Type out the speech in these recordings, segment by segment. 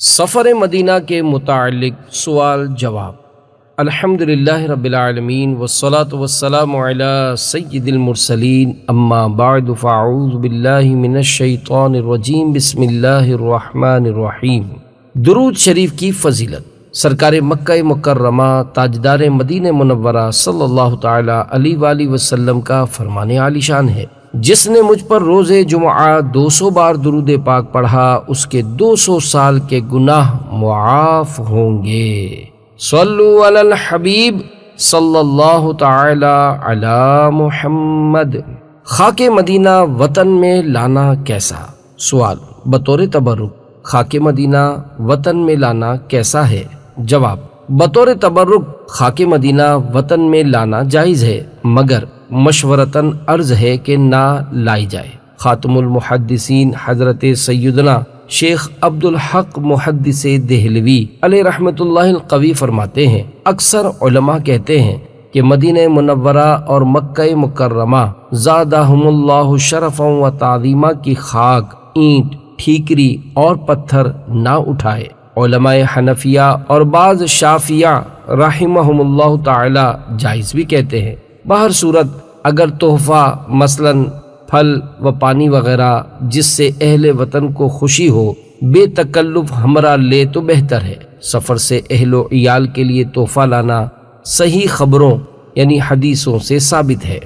سفر مدینہ کے متعلق سوال جواب۔ الحمدللہ رب العالمین والصلاة والسلام علی سید المرسلین، اما بعد فاعوذ باللہ من الشیطان الرجیم، بسم اللہ الرحمن الرحیم۔ درود شریف کی فضیلت۔ سرکار مکہ مکرمہ تاجدار مدینہ منورہ صلی اللہ تعالی علیہ وآلہ وسلم کا فرمان عالی شان ہے، جس نے مجھ پر روز جمعہ 200 بار درود پاک پڑھا اس کے 200 سال کے گناہ معاف ہوں گے۔ صلو علی الحبیب صلی اللہ تعالی علی محمد۔ خاک مدینہ وطن میں لانا کیسا؟ سوال بطور تبرک، خاک مدینہ وطن میں لانا کیسا ہے؟ جواب، بطور تبرک خاک مدینہ وطن میں لانا جائز ہے، مگر مشورتاً عرض ہے کہ نہ لائی جائے۔ خاتم المحدثین حضرت سیدنا شیخ عبدالحق محدث دہلوی علیہ رحمۃ اللہ القوی فرماتے ہیں، اکثر علماء کہتے ہیں کہ مدینہ منورہ اور مکہ مکرمہ زادہم اللہ شرفا و تعظیما کی خاک، اینٹ، ٹھیکری اور پتھر نہ اٹھائے۔ علماء حنفیہ اور بعض شافعیہ رحمہم اللہ تعالی جائز بھی کہتے ہیں۔ بہر صورت اگر تحفہ مثلاً پھل و پانی وغیرہ جس سے اہل وطن کو خوشی ہو بے تکلف ہمراہ لے تو بہتر ہے۔ سفر سے اہل و عیال کے لیے تحفہ لانا صحیح خبروں یعنی حدیثوں سے ثابت ہے۔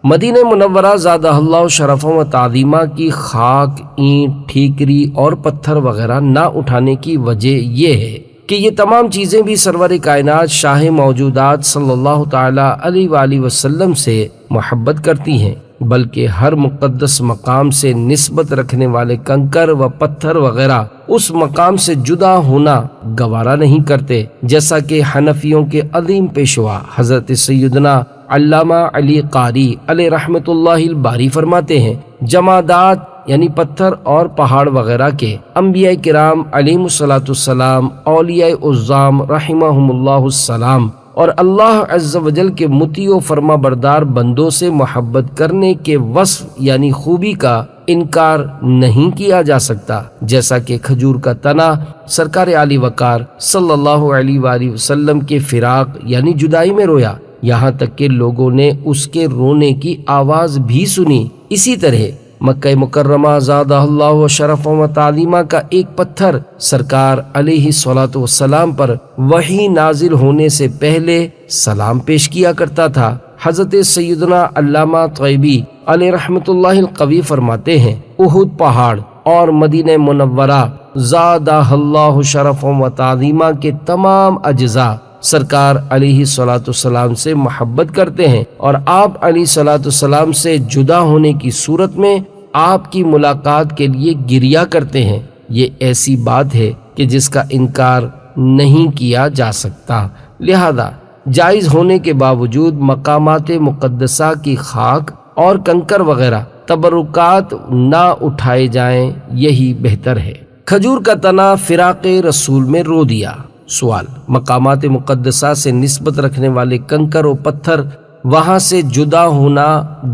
مدینہ منورہ زادہ اللہ شرفا و تعظیمہ کی خاک، اینٹ، ٹھیکری اور پتھر وغیرہ نہ اٹھانے کی وجہ یہ ہے کہ یہ تمام چیزیں بھی سرور کائنات شاہ موجودات صلی اللہ تعالی علیہ وآلہ وسلم سے محبت کرتی ہیں، بلکہ ہر مقدس مقام سے نسبت رکھنے والے کنکر و پتھر وغیرہ اس مقام سے جدا ہونا گوارا نہیں کرتے، جیسا کہ حنفیوں کے عظیم پیشوا حضرت سیدنا علامہ علی قاری علیہ رحمۃ اللہ الباری فرماتے ہیں، جمادات یعنی پتھر اور پہاڑ وغیرہ کے انبیاء کرام علیہم الصلاۃ والسلام، اولیاء عظام رحمہم اللہ السلام اور اللہ عز و جل کے مطیع و فرما بردار بندوں سے محبت کرنے کے وصف یعنی خوبی کا انکار نہیں کیا جا سکتا، جیسا کہ کھجور کا تنا سرکار عالی وقار صلی اللہ علیہ وآلہ وسلم کے فراق یعنی جدائی میں رویا، یہاں تک کہ لوگوں نے اس کے رونے کی آواز بھی سنی۔ اسی طرح مکہ مکرمہ زادہ اللہ شرفا و تعظیمہ کا ایک پتھر سرکار علیہ الصلوۃ والسلام پر وحی نازل ہونے سے پہلے سلام پیش کیا کرتا تھا۔ حضرت سیدنا علامہ طیبی علیہ رحمۃ اللہ القوی فرماتے ہیں، احد پہاڑ اور مدینہ منورہ زادہ اللہ شرفا و تعظیمہ کے تمام اجزاء سرکار علیہ الصلوۃ والسلام سے محبت کرتے ہیں اور آپ علیہ الصلوۃ والسلام سے جدا ہونے کی صورت میں آپ کی ملاقات کے لیے گریہ کرتے ہیں۔ یہ ایسی بات ہے کہ جس کا انکار نہیں کیا جا سکتا، لہذا جائز ہونے کے باوجود مقامات مقدسہ کی خاک اور کنکر وغیرہ تبرکات نہ اٹھائے جائیں، یہی بہتر ہے۔ کھجور کا تنا فراق رسول میں رو دیا۔ سوال مقامات مقدسہ سے نسبت رکھنے والے کنکر و پتھر وہاں سے جدا ہونا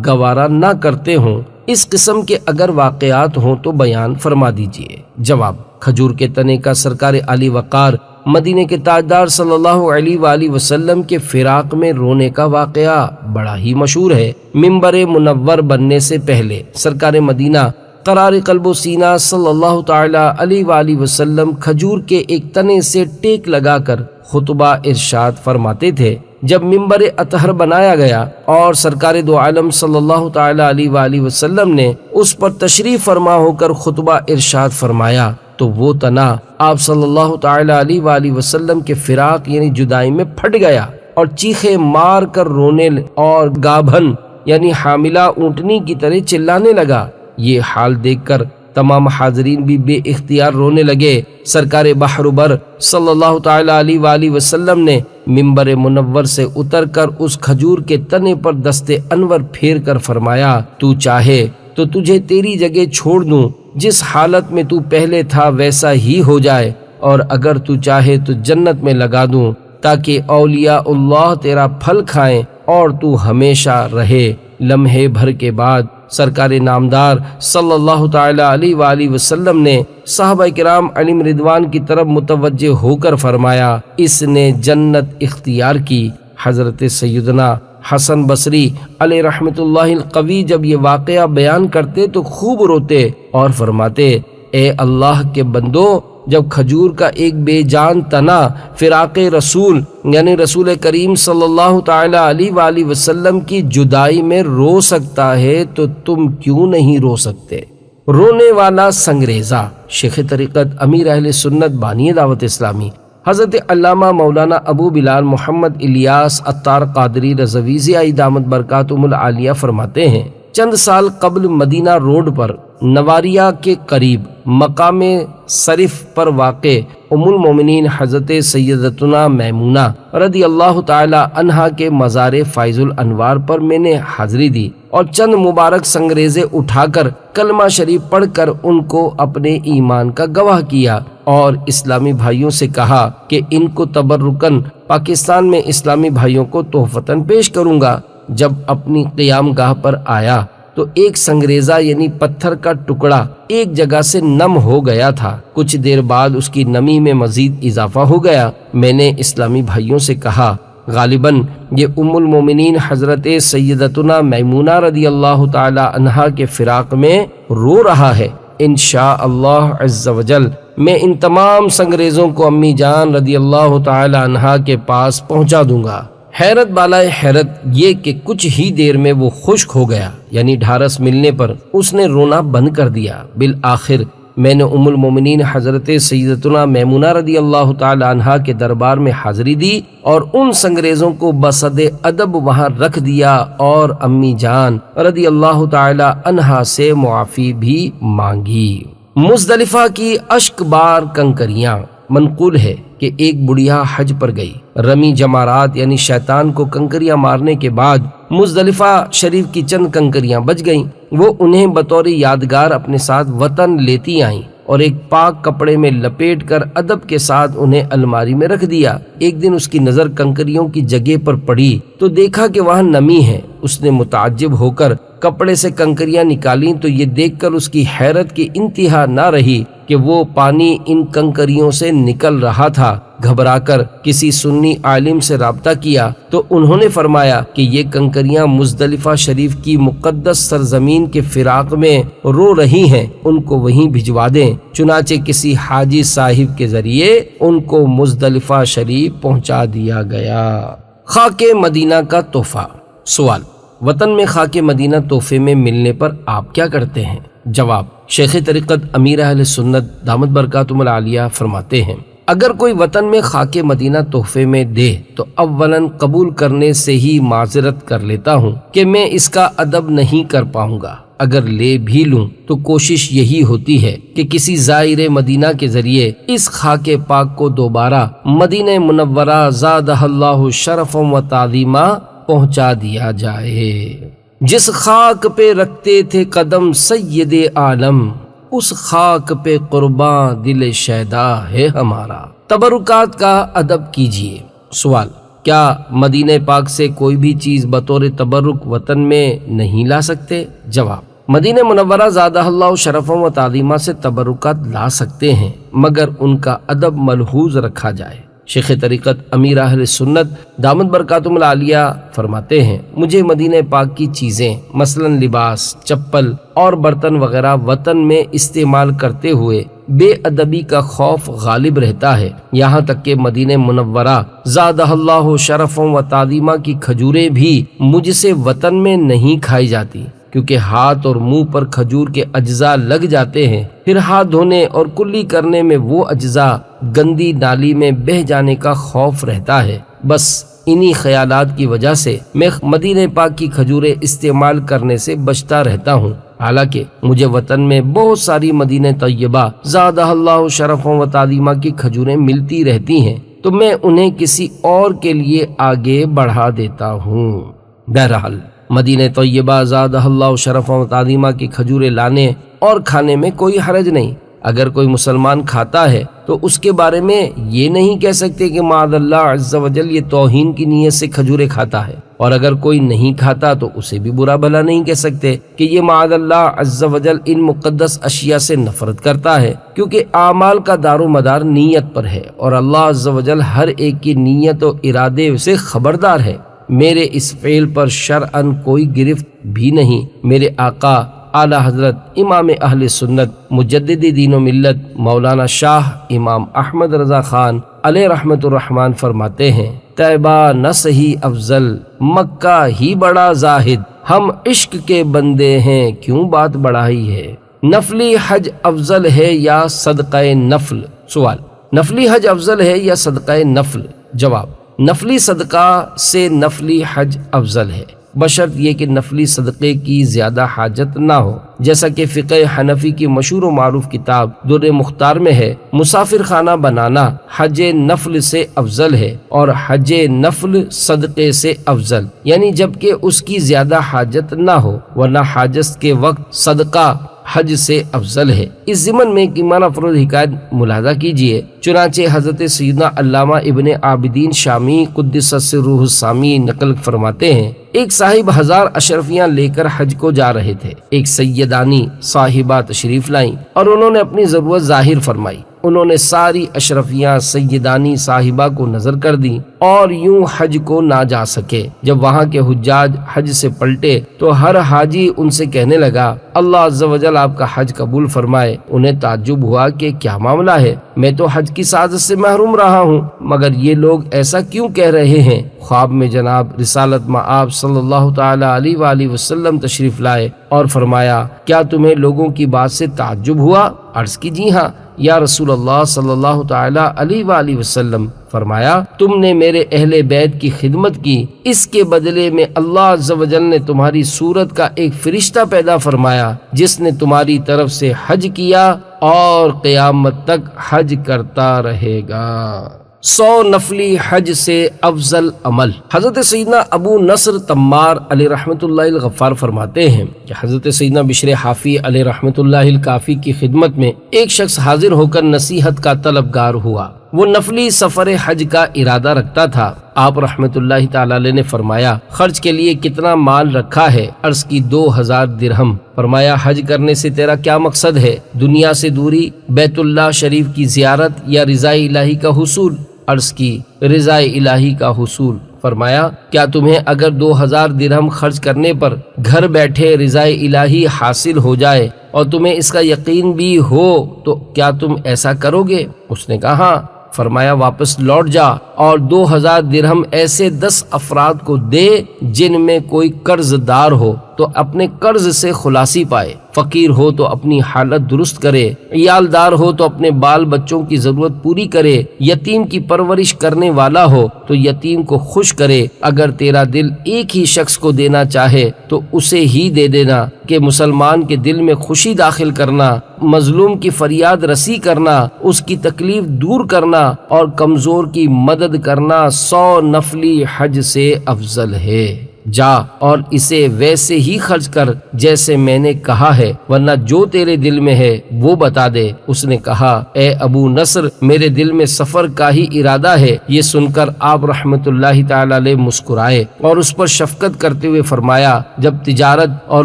گوارا نہ کرتے ہوں، اس قسم کے اگر واقعات ہوں تو بیان فرما دیجئے۔ جواب، کھجور کے تنے کا سرکار علی وقار مدینے کے تاجدار صلی اللہ علیہ وآلہ وسلم کے فراق میں رونے کا واقعہ بڑا ہی مشہور ہے۔ منبر منور بننے سے پہلے سرکار مدینہ قرار قلب و سینہ صلی اللہ تعالی علیہ وآلہ وسلم کھجور کے ایک تنے سے ٹیک لگا کر خطبہ ارشاد فرماتے تھے۔ جب منبر اطہر بنایا گیا اور سرکار دو عالم صلی اللہ تعالی علیہ وآلہ وسلم نے اس پر تشریف فرما ہو کر خطبہ ارشاد فرمایا تو وہ تنا آپ صلی اللہ تعالی علیہ وآلہ وسلم کے فراق یعنی جدائی میں پھٹ گیا اور چیخے مار کر رونے اور گابھن یعنی حاملہ اونٹنی کی طرح چلانے لگا۔ یہ حال دیکھ کر تمام حاضرین بھی بے اختیار رونے لگے۔ سرکار بحر بر صلی اللہ تعالی علیہ وآلہ وسلم نے منبر منور سے اتر کر اس کھجور کے تنے پر دست انور پھیر کر فرمایا، تو چاہے تو تجھے تیری جگہ چھوڑ دوں، جس حالت میں تو پہلے تھا ویسا ہی ہو جائے، اور اگر تو چاہے تو جنت میں لگا دوں تاکہ اولیاء اللہ تیرا پھل کھائیں اور تو ہمیشہ رہے۔ لمحے بھر کے بعد سرکار نامدار صلی اللہ تعالی علیہ وآلہ وسلم نے صحابہ کرام علیہم رضوان کی طرف متوجہ ہو کر فرمایا، اس نے جنت اختیار کی۔ حضرت سیدنا حسن بصری علیہ رحمۃ اللہ القوی جب یہ واقعہ بیان کرتے تو خوب روتے اور فرماتے، اے اللہ کے بندو، جب کھجور کا ایک بے جان تنا فراق رسول یعنی رسول کریم صلی اللہ تعالی علیہ وآلہ وسلم کی جدائی میں رو سکتا ہے تو تم کیوں نہیں رو سکتے؟ رونے والا سنگریزہ۔ شیخ طریقت امیر اہل سنت بانی دعوت اسلامی حضرت علامہ مولانا ابو بلال محمد الیاس عطار قادری رضوی دامت برکاتہم العالیہ فرماتے ہیں، چند سال قبل مدینہ روڈ پر نواریہ کے قریب مقام صرف پر واقع ام المومنین حضرت سیدتنا میمونہ رضی اللہ تعالی عنہا کے مزار فائز الانوار پر میں نے حاضری دی اور چند مبارک سنگریزے اٹھا کر کلمہ شریف پڑھ کر ان کو اپنے ایمان کا گواہ کیا اور اسلامی بھائیوں سے کہا کہ ان کو تبرکن پاکستان میں اسلامی بھائیوں کو تحفتاً پیش کروں گا۔ جب اپنی قیام گاہ پر آیا تو ایک سنگریزہ یعنی پتھر کا ٹکڑا ایک جگہ سے نم ہو گیا تھا۔ کچھ دیر بعد اس کی نمی میں مزید اضافہ ہو گیا۔ میں نے اسلامی بھائیوں سے کہا، غالباً یہ ام المومنین حضرت سیدتنا میمونہ رضی اللہ تعالی عنہا کے فراق میں رو رہا ہے۔ انشاءاللہ عز وجل میں ان تمام سنگریزوں کو امی جان رضی اللہ تعالی عنہا کے پاس پہنچا دوں گا۔ حیرت بالائے حیرت یہ کہ کچھ ہی دیر میں وہ خشک ہو گیا، یعنی ڈھارس ملنے پر اس نے رونا بند کر دیا۔ بالآخر میں نے ام المومنین حضرت سیدتنا میمونہ رضی اللہ تعالی عنہا کے دربار میں حاضری دی اور ان سنگریزوں کو بصد ادب وہاں رکھ دیا اور امی جان رضی اللہ تعالی عنہا سے معافی بھی مانگی۔ مزدلفہ کی اشک بار کنکریاں۔ منقول ہے کہ ایک بڑھیا حج پر گئی، رمی جمارات یعنی شیطان کو کنکریاں مارنے کے بعد مزدلفہ شریف کی چند کنکریاں بچ گئیں۔ وہ انہیں بطور یادگار اپنے ساتھ وطن لیتی آئیں اور ایک پاک کپڑے میں لپیٹ کر ادب کے ساتھ انہیں الماری میں رکھ دیا۔ ایک دن اس کی نظر کنکریوں کی جگہ پر پڑی تو دیکھا کہ وہاں نمی ہے۔ اس نے متعجب ہو کر کپڑے سے کنکریاں نکالیں تو یہ دیکھ کر اس کی حیرت کی انتہا نہ رہی کہ وہ پانی ان کنکریوں سے نکل رہا تھا۔ گھبرا کر کسی سنی عالم سے رابطہ کیا تو انہوں نے فرمایا کہ یہ کنکریاں مزدلفہ شریف کی مقدس سرزمین کے فراق میں رو رہی ہیں، ان کو وہیں بھجوا دیں۔ چنانچہ کسی حاجی صاحب کے ذریعے ان کو مزدلفہ شریف پہنچا دیا گیا۔ خاک مدینہ کا تحفہ۔ سوال، وطن میں خاک مدینہ تحفے میں ملنے پر آپ کیا کرتے ہیں؟ جواب، شیخ طریقت امیر اہل سنت دامت برکاتہم العالیہ فرماتے ہیں، اگر کوئی وطن میں خاک مدینہ تحفے میں دے تو اولاً قبول کرنے سے ہی معذرت کر لیتا ہوں کہ میں اس کا ادب نہیں کر پاؤں گا۔ اگر لے بھی لوں تو کوشش یہی ہوتی ہے کہ کسی زائر مدینہ کے ذریعے اس خاک پاک کو دوبارہ مدینہ منورہ زادہ اللہ شرف و تعظیما پہنچا دیا جائے۔ جس خاک پہ رکھتے تھے قدم سید عالم، اس خاک پہ قرباں دل شیدا ہے ہمارا۔ تبرکات کا ادب کیجیے۔ سوال، کیا مدینہ پاک سے کوئی بھی چیز بطور تبرک وطن میں نہیں لا سکتے؟ جواب، مدینہ منورہ زادہ اللہ شرف و تعظیمہ سے تبرکات لا سکتے ہیں مگر ان کا ادب ملحوظ رکھا جائے۔ شیخ طریقت امیر اہل سنت دامت برکاتہم العالیہ فرماتے ہیں، مجھے مدینہ پاک کی چیزیں مثلا لباس، چپل اور برتن وغیرہ وطن میں استعمال کرتے ہوئے بے ادبی کا خوف غالب رہتا ہے، یہاں تک کہ مدینہ منورہ زادہ اللہ شرف و تعظیمہ کی کھجوریں بھی مجھ سے وطن میں نہیں کھائی جاتی، کیونکہ ہاتھ اور منہ پر کھجور کے اجزاء لگ جاتے ہیں، پھر ہاتھ دھونے اور کلی کرنے میں وہ اجزاء گندی نالی میں بہہ جانے کا خوف رہتا ہے۔ بس انہی خیالات کی وجہ سے میں مدینہ پاک کی کھجوریں استعمال کرنے سے بچتا رہتا ہوں، حالانکہ مجھے وطن میں بہت ساری مدینہ طیبہ زادہ اللہ شرف و تعظیمہ کی کھجوریں ملتی رہتی ہیں تو میں انہیں کسی اور کے لیے آگے بڑھا دیتا ہوں۔ بہرحال مدینہ طیبہ زادہ اللہ شرف و تعظیمہ کی کھجوریں لانے اور کھانے میں کوئی حرج نہیں۔ اگر کوئی مسلمان کھاتا ہے تو اس کے بارے میں یہ نہیں کہہ سکتے کہ معاذ اللہ عز و جل یہ توہین کی نیت سے کھجوریں کھاتا ہے۔ اور اگر کوئی نہیں کھاتا تو اسے بھی برا بھلا نہیں کہہ سکتے کہ یہ معاذ اللہ عز وجل ان مقدس اشیاء سے نفرت کرتا ہے، کیونکہ اعمال کا دار و مدار نیت پر ہے، اور اللہ عز وجل ہر ایک کی نیت و ارادے سے خبردار ہے۔ میرے اس فعل پر شرعاً کوئی گرفت بھی نہیں۔ میرے آقا اعلی حضرت امام اہل سنت مجدد دین و ملت مولانا شاہ امام احمد رضا خان علیہ رحمت الرحمن فرماتے ہیں، طیبہ نہ سہی افضل، مکہ ہی بڑا زاہد، ہم عشق کے بندے ہیں کیوں بات بڑھائی ہے۔ نفلی حج افضل ہے یا صدقہ نفل؟ سوال، نفلی حج افضل ہے یا صدقہ نفل؟ جواب، نفلی صدقہ سے نفلی حج افضل ہے، بشرط یہ کہ نفلی صدقے کی زیادہ حاجت نہ ہو، جیسا کہ فقہ حنفی کی مشہور و معروف کتاب در مختار میں ہے، مسافر خانہ بنانا حج نفل سے افضل ہے اور حج نفل صدقے سے افضل، یعنی جبکہ اس کی زیادہ حاجت نہ ہو، ورنہ حاجت کے وقت صدقہ حج سے افضل ہے۔ اس ضمن میں ایک ایمان افروز حکایت ملاحظہ کیجیے، چنانچہ حضرت سیدنا علامہ ابن عابدین شامی قدس سرہ السامی نقل فرماتے ہیں، ایک صاحب 1000 اشرفیاں لے کر حج کو جا رہے تھے، ایک سیدانی صاحبہ تشریف لائیں اور انہوں نے اپنی ضرورت ظاہر فرمائی۔ انہوں نے ساری اشرفیاں سیدانی صاحبہ کو نظر کر دیں اور یوں حج کو نہ جا سکے۔ جب وہاں کے حجاج حج سے پلٹے تو ہر حاجی ان سے کہنے لگا، اللہ عز و جل آپ کا حج قبول فرمائے۔ انہیں تعجب ہوا کہ کیا معاملہ ہے، میں تو حج کی سعادت سے محروم رہا ہوں، مگر یہ لوگ ایسا کیوں کہہ رہے ہیں؟ خواب میں جناب رسالت مآب صلی اللہ تعالی علیہ وآلہ وسلم تشریف لائے اور فرمایا، کیا تمہیں لوگوں کی بات سے تعجب ہوا؟ عرض کی جی ہاں یا رسول اللہ صلی اللہ تعالی علیہ وآلہ وسلم۔ فرمایا، تم نے میرے اہل بیت کی خدمت کی، اس کے بدلے میں اللہ عز و جل نے تمہاری صورت کا ایک فرشتہ پیدا فرمایا جس نے تمہاری طرف سے حج کیا اور قیامت تک حج کرتا رہے گا۔ 100 نفلی حج سے افضل عمل۔ حضرت سیدنا ابو نصر تمار علیہ رحمت اللہ الغفار فرماتے ہیں کہ حضرت سیدنا بشر حافی علیہ رحمت اللہ الکافی کی خدمت میں ایک شخص حاضر ہو کر نصیحت کا طلبگار ہوا۔ وہ نفلی سفر حج کا ارادہ رکھتا تھا۔ آپ رحمت اللہ تعالی علیہ نے فرمایا، خرچ کے لیے کتنا مال رکھا ہے؟ عرض کی 2000 درہم۔ فرمایا، حج کرنے سے تیرا کیا مقصد ہے؟ دنیا سے دوری، بیت اللہ شریف کی زیارت یا رضا الہی کا حصول؟ عرض کی رضا الہی کا حصول۔ فرمایا، کیا تمہیں اگر 2000 درہم خرچ کرنے پر گھر بیٹھے رضا الہی حاصل ہو جائے اور تمہیں اس کا یقین بھی ہو تو کیا تم ایسا کرو گے؟ اس نے کہا ہاں۔ فرمایا، واپس لوٹ جا اور 2000 درہم ایسے 10 افراد کو دے جن میں کوئی قرض دار ہو تو اپنے قرض سے خلاصی پائے، فقیر ہو تو اپنی حالت درست کرے، عیال دار ہو تو اپنے بال بچوں کی ضرورت پوری کرے، یتیم کی پرورش کرنے والا ہو تو یتیم کو خوش کرے۔ اگر تیرا دل ایک ہی شخص کو دینا چاہے تو اسے ہی دے دینا، کہ مسلمان کے دل میں خوشی داخل کرنا، مظلوم کی فریاد رسی کرنا، اس کی تکلیف دور کرنا اور کمزور کی مدد کرنا 100 نفلی حج سے افضل ہے۔ جا اور اسے ویسے ہی خرچ کر جیسے میں نے کہا ہے، ورنہ جو تیرے دل میں ہے وہ بتا دے۔ اس نے کہا، اے ابو نصر، میرے دل میں سفر کا ہی ارادہ ہے۔ یہ سن کر آپ رحمت اللہ تعالی علیہ مسکرائے اور اس پر شفقت کرتے ہوئے فرمایا، جب تجارت اور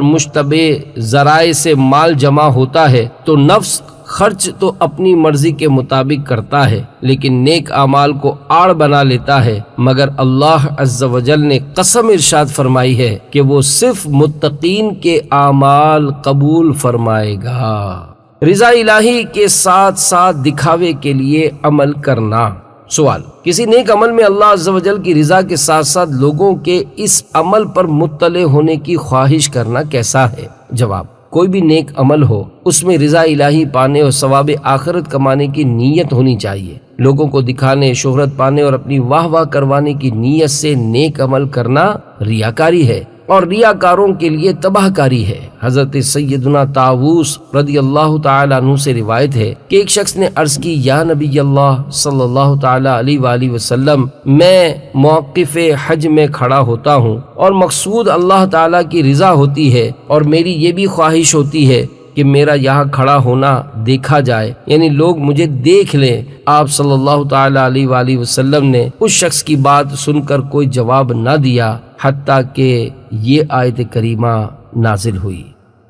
مشتبہ ذرائع سے مال جمع ہوتا ہے تو نفس خرچ تو اپنی مرضی کے مطابق کرتا ہے، لیکن نیک اعمال کو آڑ بنا لیتا ہے، مگر اللہ عز و جل نے قسم ارشاد فرمائی ہے کہ وہ صرف متقین کے اعمال قبول فرمائے گا۔ رضا الہی کے ساتھ ساتھ دکھاوے کے لیے عمل کرنا۔ سوال، کسی نیک عمل میں اللہ عز و جل کی رضا کے ساتھ ساتھ لوگوں کے اس عمل پر مطلع ہونے کی خواہش کرنا کیسا ہے؟ جواب، کوئی بھی نیک عمل ہو اس میں رضا الہی پانے اور ثواب آخرت کمانے کی نیت ہونی چاہیے۔ لوگوں کو دکھانے، شہرت پانے اور اپنی واہ واہ کروانے کی نیت سے نیک عمل کرنا ریاکاری ہے اور ریاکاروں کے لیے تباہ کاری ہے۔ حضرت سیدنا طاووس رضی اللہ تعالی عنہ سے روایت ہے کہ ایک شخص نے عرض کی، یا نبی اللہ صلی اللہ تعالی علیہ وآلہ وسلم، میں موقف حج میں کھڑا ہوتا ہوں اور مقصود اللہ تعالی کی رضا ہوتی ہے اور میری یہ بھی خواہش ہوتی ہے کہ میرا یہاں کھڑا ہونا دیکھا جائے، یعنی لوگ مجھے دیکھ لیں۔ آپ صلی اللہ تعالی علیہ وآلہ وسلم نے اس شخص کی بات سن کر کوئی جواب نہ دیا حتیٰ کہ یہ آیت کریمہ نازل ہوئی۔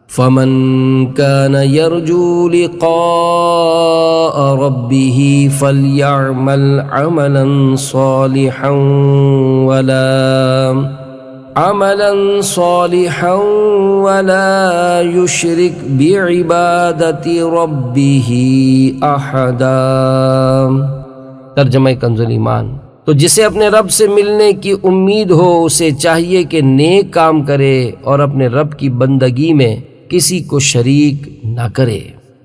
فَمَن كَانَ يَرْجُو لِقَاءَ رَبِّهِ فَلْيَعْمَلْ عَمَلًا صَالِحًا وَلَا يُشْرِكْ بِعِبَادَةِ رَبِّهِ أَحَدًا۔ ترجمہ کنز الایمان۔ تو جسے اپنے رب سے ملنے کی امید ہو اسے چاہیے کہ نیک کام کرے اور اپنے رب کی بندگی میں کسی کو شریک نہ کرے۔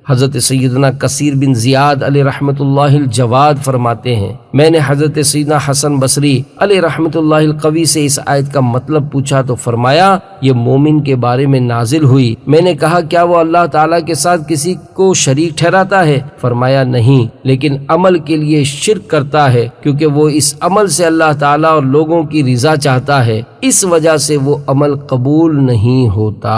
حضرت سیدنا کثیر بن زیاد علیہ رحمۃ اللہ الجواد فرماتے ہیں، میں نے حضرت سیدنا حسن بصری علیہ رحمۃ اللہ القوی سے اس آیت کا مطلب پوچھا تو فرمایا یہ مومن کے بارے میں نازل ہوئی۔ میں نے کہا کیا وہ اللہ تعالیٰ کے ساتھ کسی کو شریک ٹھہراتا ہے؟ فرمایا نہیں، لیکن عمل کے لیے شرک کرتا ہے کیونکہ وہ اس عمل سے اللہ تعالیٰ اور لوگوں کی رضا چاہتا ہے، اس وجہ سے وہ عمل قبول نہیں ہوتا۔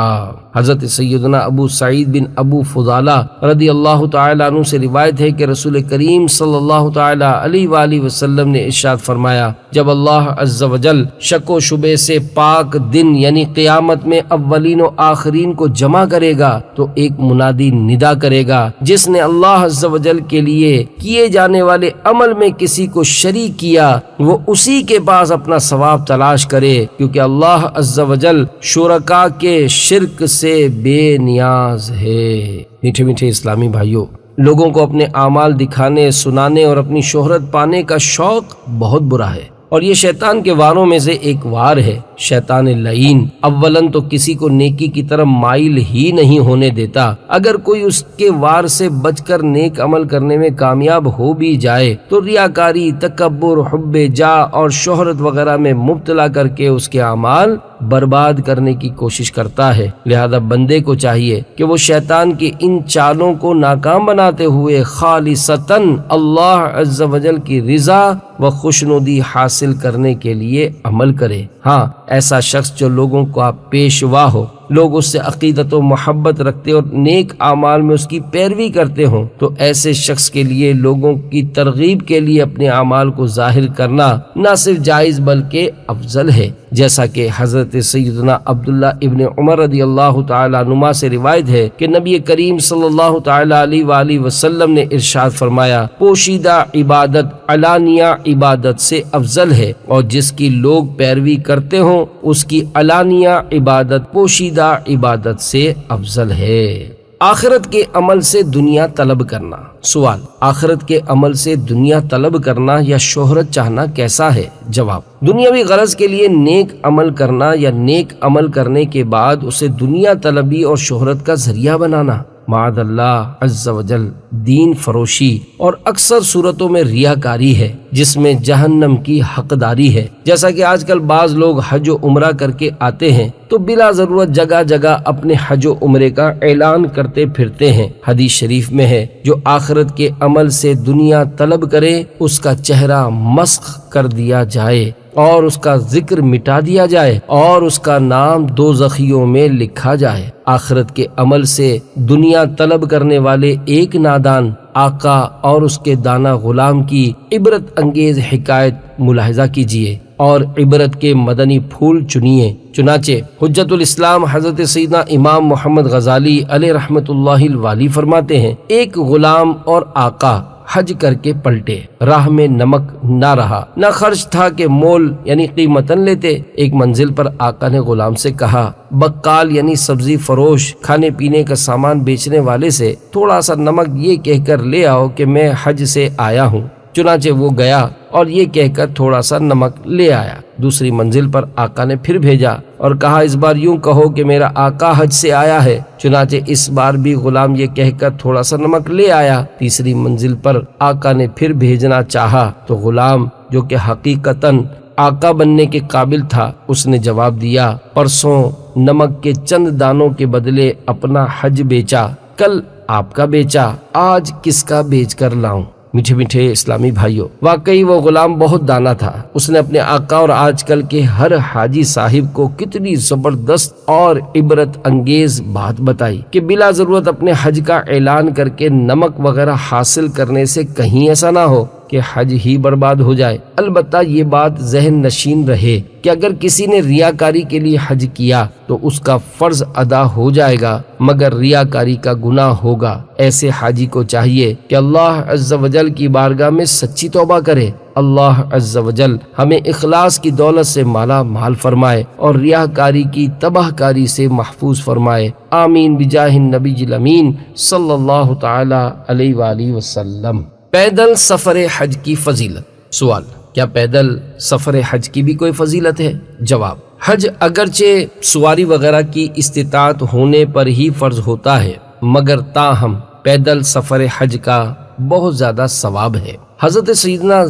حضرت سیدنا ابو سعید بن ابو فضالہ رضی اللہ تعالیٰ عنہ سے روایت ہے کہ رسول کریم صلی اللہ تعالیٰ علیہ وآلہ وسلم نے ارشاد فرمایا، جب اللہ عز و جل شک و شبے سے پاک دن یعنی قیامت میں اولین و آخرین کو جمع کرے گا تو ایک منادی ندا کرے گا، جس نے اللہ عز و جل کے لیے کیے جانے والے عمل میں کسی کو شریک کیا وہ اسی کے پاس اپنا ثواب تلاش کرے، کیونکہ اللہ عز و جل شرکاء کے شرک سے بے نیاز ہے۔ میٹھے میٹھے اسلامی بھائیوں، لوگوں کو اپنے اعمال دکھانے، سنانے اور اپنی شہرت پانے کا شوق بہت برا ہے، اور یہ شیطان کے واروں میں سے ایک وار ہے۔ شیطان لعین اولاً تو کسی کو نیکی کی طرف مائل ہی نہیں ہونے دیتا، اگر کوئی اس کے وار سے بچ کر نیک عمل کرنے میں کامیاب ہو بھی جائے تو ریاکاری، تکبر، حب جاہ اور شہرت وغیرہ میں مبتلا کر کے اس کے اعمال برباد کرنے کی کوشش کرتا ہے۔ لہذا بندے کو چاہیے کہ وہ شیطان کی ان چالوں کو ناکام بناتے ہوئے خالصتاً اللہ عز و جل کی رضا و خوشنودی حاصل کرنے کے لیے عمل کرے۔ ہاں، ایسا شخص جو لوگوں کا پیشوا ہو، لوگ اس سے عقیدت و محبت رکھتے اور نیک اعمال میں اس کی پیروی کرتے ہوں، تو ایسے شخص کے لیے لوگوں کی ترغیب کے لیے اپنے اعمال کو ظاہر کرنا نہ صرف جائز بلکہ افضل ہے، جیسا کہ حضرت سیدنا عبداللہ ابن عمر رضی اللہ تعالیٰ عنہما سے روایت ہے کہ نبی کریم صلی اللہ تعالیٰ علیہ وآلہ وسلم نے ارشاد فرمایا، پوشیدہ عبادت علانیہ عبادت سے افضل ہے، اور جس کی لوگ پیروی کرتے ہوں اس کی علانیہ عبادت پوشیدہ عبادت سے افضل ہے۔ آخرت کے عمل سے دنیا طلب کرنا۔ سوال، آخرت کے عمل سے دنیا طلب کرنا یا شہرت چاہنا کیسا ہے؟ جواب، دنیاوی غرض کے لیے نیک عمل کرنا یا نیک عمل کرنے کے بعد اسے دنیا طلبی اور شہرت کا ذریعہ بنانا معاذ اللہ عز و جل دین فروشی اور اکثر صورتوں میں ریاکاری ہے، جس میں جہنم کی حقداری ہے۔ جیسا کہ آج کل بعض لوگ حج و عمرہ کر کے آتے ہیں تو بلا ضرورت جگہ جگہ اپنے حج و عمرے کا اعلان کرتے پھرتے ہیں۔ حدیث شریف میں ہے، جو آخرت کے عمل سے دنیا طلب کرے اس کا چہرہ مسخ کر دیا جائے اور اس کا ذکر مٹا دیا جائے اور اس کا نام دوزخیوں میں لکھا جائے۔ آخرت کے عمل سے دنیا طلب کرنے والے ایک نادان آقا اور اس کے دانا غلام کی عبرت انگیز حکایت ملاحظہ کیجیے اور عبرت کے مدنی پھول چنیے۔ چنانچہ حجت الاسلام حضرت سیدنا امام محمد غزالی علیہ رحمۃ اللہ الوالی فرماتے ہیں، ایک غلام اور آقا حج کر کے پلٹے، راہ میں نمک نہ رہا، نہ خرچ تھا کہ مول یعنی قیمتاً لیتے۔ ایک منزل پر آقا نے غلام سے کہا، بقال یعنی سبزی فروش کھانے پینے کا سامان بیچنے والے سے تھوڑا سا نمک یہ کہہ کر لے آؤ کہ میں حج سے آیا ہوں۔ چنانچہ وہ گیا اور یہ کہہ کر تھوڑا سا نمک لے آیا۔ دوسری منزل پر آقا نے پھر بھیجا اور کہا، اس بار یوں کہو کہ میرا آقا حج سے آیا ہے۔ چنانچہ اس بار بھی غلام یہ کہہ کر تھوڑا سا نمک لے آیا۔ تیسری منزل پر آقا نے پھر بھیجنا چاہا تو غلام جو کہ حقیقتاً آقا بننے کے قابل تھا اس نے جواب دیا، پرسوں نمک کے چند دانوں کے بدلے اپنا حج بیچا، کل آپ کا بیچا، آج کس کا بیچ کر لاؤں؟ میٹھے میٹھے اسلامی بھائیوں، واقعی وہ غلام بہت دانا تھا۔ اس نے اپنے آقا اور آج کل کے ہر حاجی صاحب کو کتنی زبردست اور عبرت انگیز بات بتائی کہ بلا ضرورت اپنے حج کا اعلان کر کے نمک وغیرہ حاصل کرنے سے کہیں ایسا نہ ہو کہ حج ہی برباد ہو جائے۔ البتہ یہ بات ذہن نشین رہے کہ اگر کسی نے ریاکاری کے لیے حج کیا تو اس کا فرض ادا ہو جائے گا، مگر ریاکاری کا گناہ ہوگا۔ ایسے حاجی کو چاہیے کہ اللہ عز و جل کی بارگاہ میں سچی توبہ کرے۔ اللہ عز و جل ہمیں اخلاص کی دولت سے مالا مال فرمائے اور ریاکاری کی تباہ کاری سے محفوظ فرمائے۔ آمین بجاہ النبی الامین صلی اللہ تعالی علیہ وآلہ وسلم۔ پیدل سفر حج کی فضیلت۔ سوال، کیا پیدل سفر حج کی بھی کوئی فضیلت ہے؟ جواب، حج اگرچہ سواری وغیرہ کی استطاعت ہونے پر ہی فرض ہوتا ہے، مگر تاہم پیدل سفر حج کا بہت زیادہ ثواب ہے۔ حضرت سیدنا